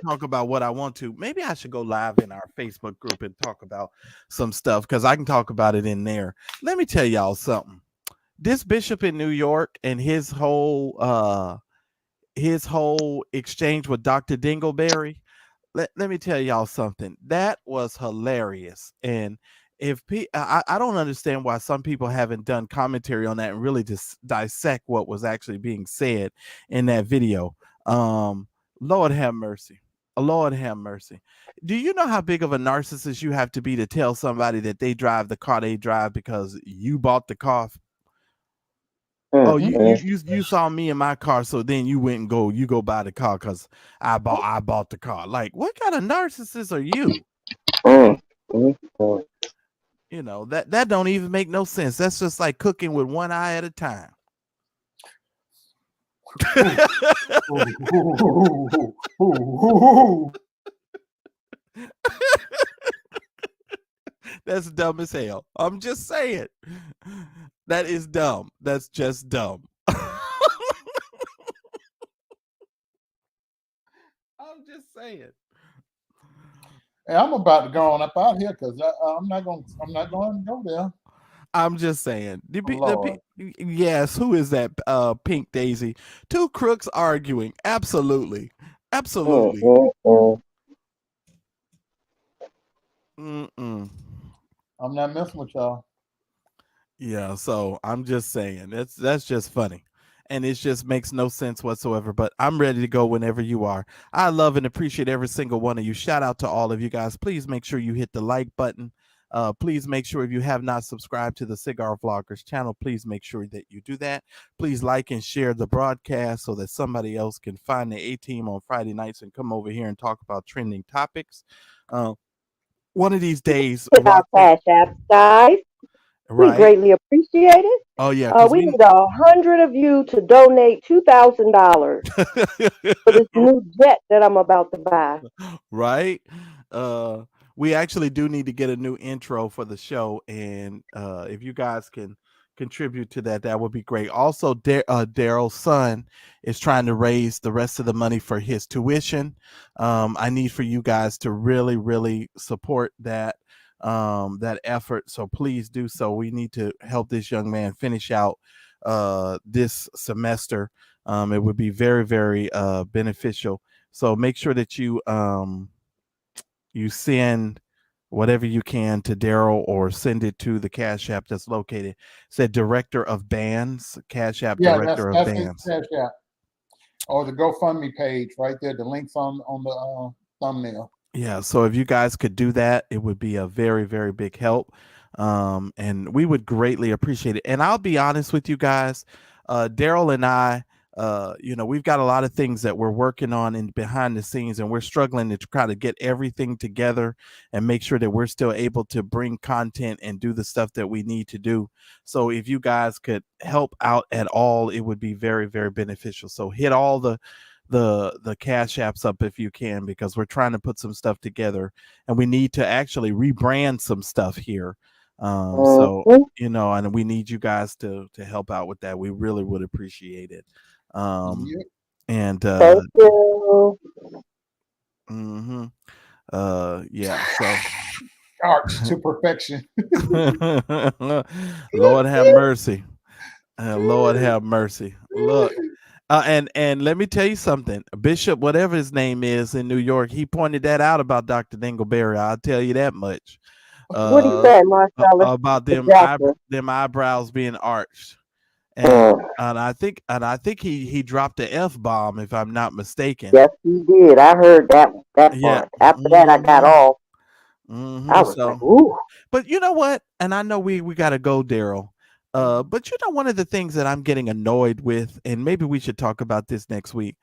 talk about what I want to. Maybe I should go live in our Facebook group and talk about some stuff because I can talk about it in there. Let me tell y'all something. This bishop in New York and his whole exchange with Dr. Dingleberry. Let me tell y'all something. That was hilarious. And I don't understand why some people haven't done commentary on that and really just dissect what was actually being said in that video. Lord have mercy. Lord have mercy. Do you know how big of a narcissist you have to be to tell somebody that they drive the car they drive because you bought the car? Oh, you saw me in my car, so then you went and go buy the car because I bought the car. Like, what kind of narcissist are you? You know, that don't even make no sense. That's just like cooking with one eye at a time. That's dumb as hell. I'm just saying. That is dumb. That's just dumb. I'm just saying. Hey, I'm about to go on up out here because I'm not going to go there. I'm just saying. Yes, who is that? Pink Daisy. Two crooks arguing. Absolutely. Absolutely. I'm not messing with y'all. Yeah, so I'm just saying that's just funny. And it just makes no sense whatsoever. But I'm ready to go whenever you are. I love and appreciate every single one of you. Shout out to all of you guys. Please make sure you hit the like button. Please make sure if you have not subscribed to the Cigar Vloggers channel, please make sure that you do that. Please like and share the broadcast so that somebody else can find the A-Team on Friday nights and come over here and talk about trending topics. One of these days, our Cash App, guys. Right. We greatly appreciate it. Oh yeah, we need 100 of you to donate $2,000 for this new jet that I'm about to buy. Right. We actually do need to get a new intro for the show, and if you guys can contribute to that, that would be great. Also, Daryl's son is trying to raise the rest of the money for his tuition. I need for you guys to really, really support that effort. So please do so. We need to help this young man finish out this semester. It would be very, very beneficial. So make sure that you send whatever you can to Daryl or send it to the Cash App that's located. It said Director of Bands, Cash App Director of Bands. Cash App. Or the GoFundMe page right there. The link's on the thumbnail. Yeah, so if you guys could do that, it would be a very, very big help. And we would greatly appreciate it. And I'll be honest with you guys, Daryl and I, we've got a lot of things that we're working on in behind the scenes, and we're struggling to try to get everything together and make sure that we're still able to bring content and do the stuff that we need to do. So if you guys could help out at all, it would be very, very beneficial. So hit all the Cash Apps up if you can, because we're trying to put some stuff together and we need to actually rebrand some stuff here. So, and we need you guys to help out with that. We really would appreciate it. And thank you. So arts to perfection. Lord have mercy. Lord have mercy. Look, And let me tell you something. Bishop, whatever his name is in New York, he pointed that out about Dr. Dingleberry. I'll tell you that much. What he said, Marcella? About them Exactly. them eyebrows being arched. Mm. And I think he dropped the F-bomb, if I'm not mistaken. Yes, he did. I heard that part. Yeah. After that, I got off. I was like, ooh. But you know what? And I know we got to go, Daryl. But you know, one of the things that I'm getting annoyed with, and maybe we should talk about this next week.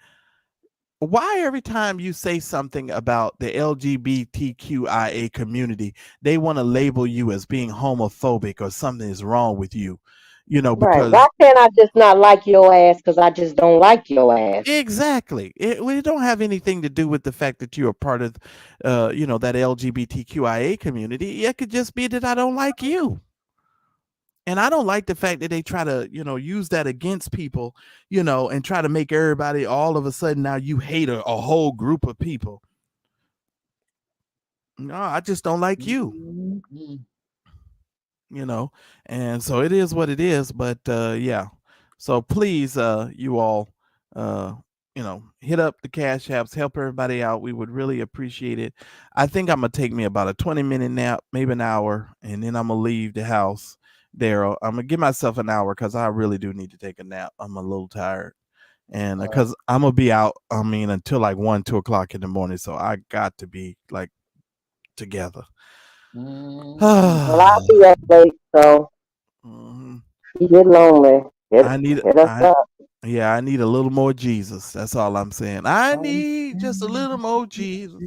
Why every time you say something about the LGBTQIA community, they want to label you as being homophobic or something is wrong with you? You know, because Right. Why can't I just not like your ass because I just don't like your ass? exactly. It don't have anything to do with the fact that you're a part of, you know, that LGBTQIA community. It could just be that I don't like you. And I don't like the fact that they try to, you know, use that against people, you know, and try to make everybody all of a sudden now you hate a whole group of people. No, I just don't like you. Mm-hmm. You know, and so it is what it is. But yeah, so please, you all, you know, hit up the Cash Apps, help everybody out. We would really appreciate it. I think I'm gonna take me about a 20-minute nap, maybe an hour, and then I'm gonna leave the house. Daryl, I'm gonna give myself an hour because I really do need to take a nap. I'm a little tired, and because I'm gonna be out, I mean, until like 1-2 o'clock in the morning. So I got to be like together. Well, I'll be up late, so you get lonely. Hit us up. Yeah, I need a little more Jesus. That's all I'm saying. I need just a little more Jesus.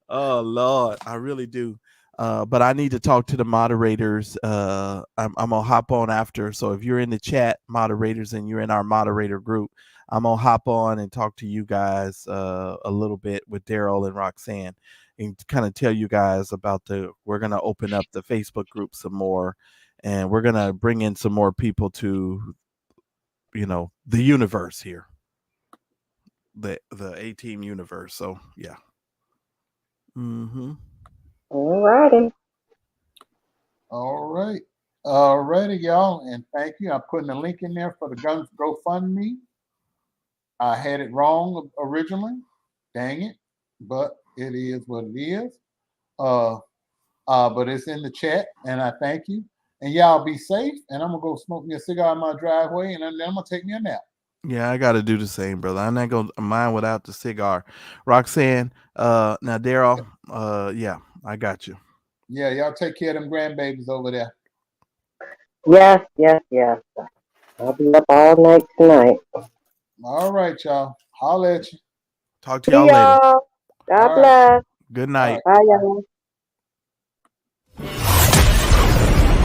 Oh Lord, I really do. But I need to talk to the moderators. I'm gonna hop on after. So if you're in the chat, moderators, and you're in our moderator group, I'm gonna hop on and talk to you guys a little bit with Daryl and Roxanne, and kind of tell you guys about we're gonna open up the Facebook group some more, and we're gonna bring in some more people to, you know, the universe here, the A-Team universe. So yeah. All righty. All right. All righty, y'all. And thank you. I'm putting a link in there for the Guns GoFundMe. I had it wrong originally. Dang it. But it is what it is. But it's in the chat, and I thank you. And y'all be safe. And I'm going to go smoke me a cigar in my driveway, and then I'm going to take me a nap. Yeah, I got to do the same, brother. I'm not going to mind without the cigar. Roxanne, now, Daryl, yeah, I got you. Yeah, y'all take care of them grandbabies over there. Yes. I'll be up all night tonight. All right, y'all. Holla at you. Talk to y'all later. God bless. Right. Good night. Bye, y'all.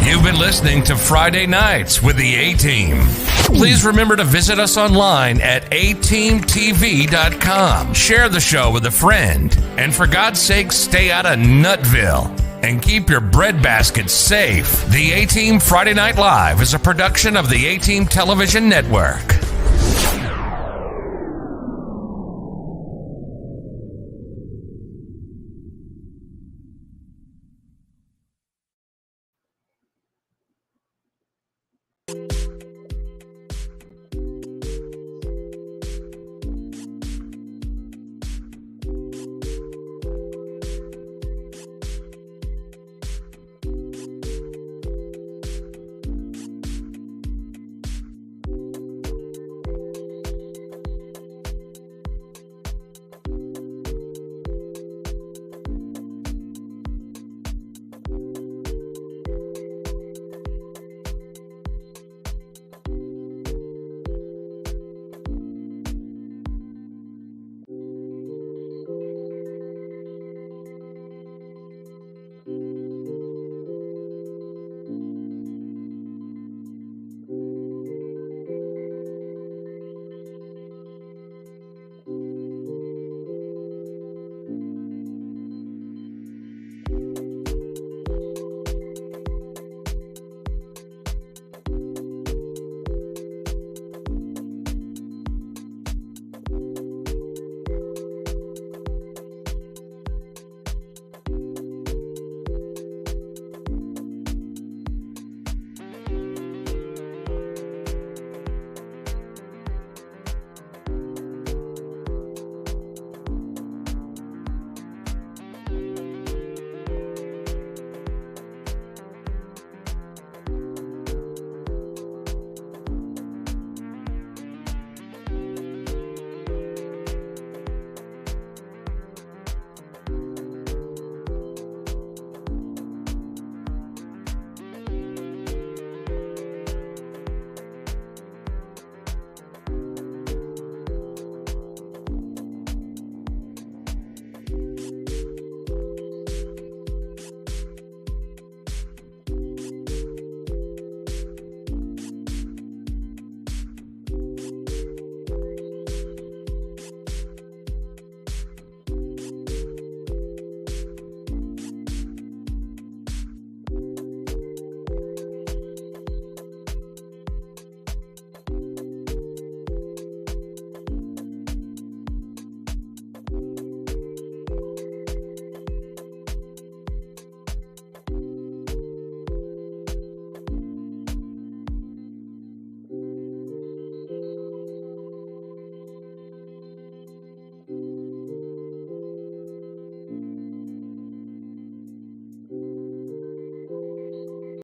You've been listening to Friday Nights with the A-Team. Please remember to visit us online at ateamtv.com. Share the show with a friend. And for God's sake, stay out of Nutville. And keep your breadbasket safe. The A-Team Friday Night Live is a production of the A-Team Television Network.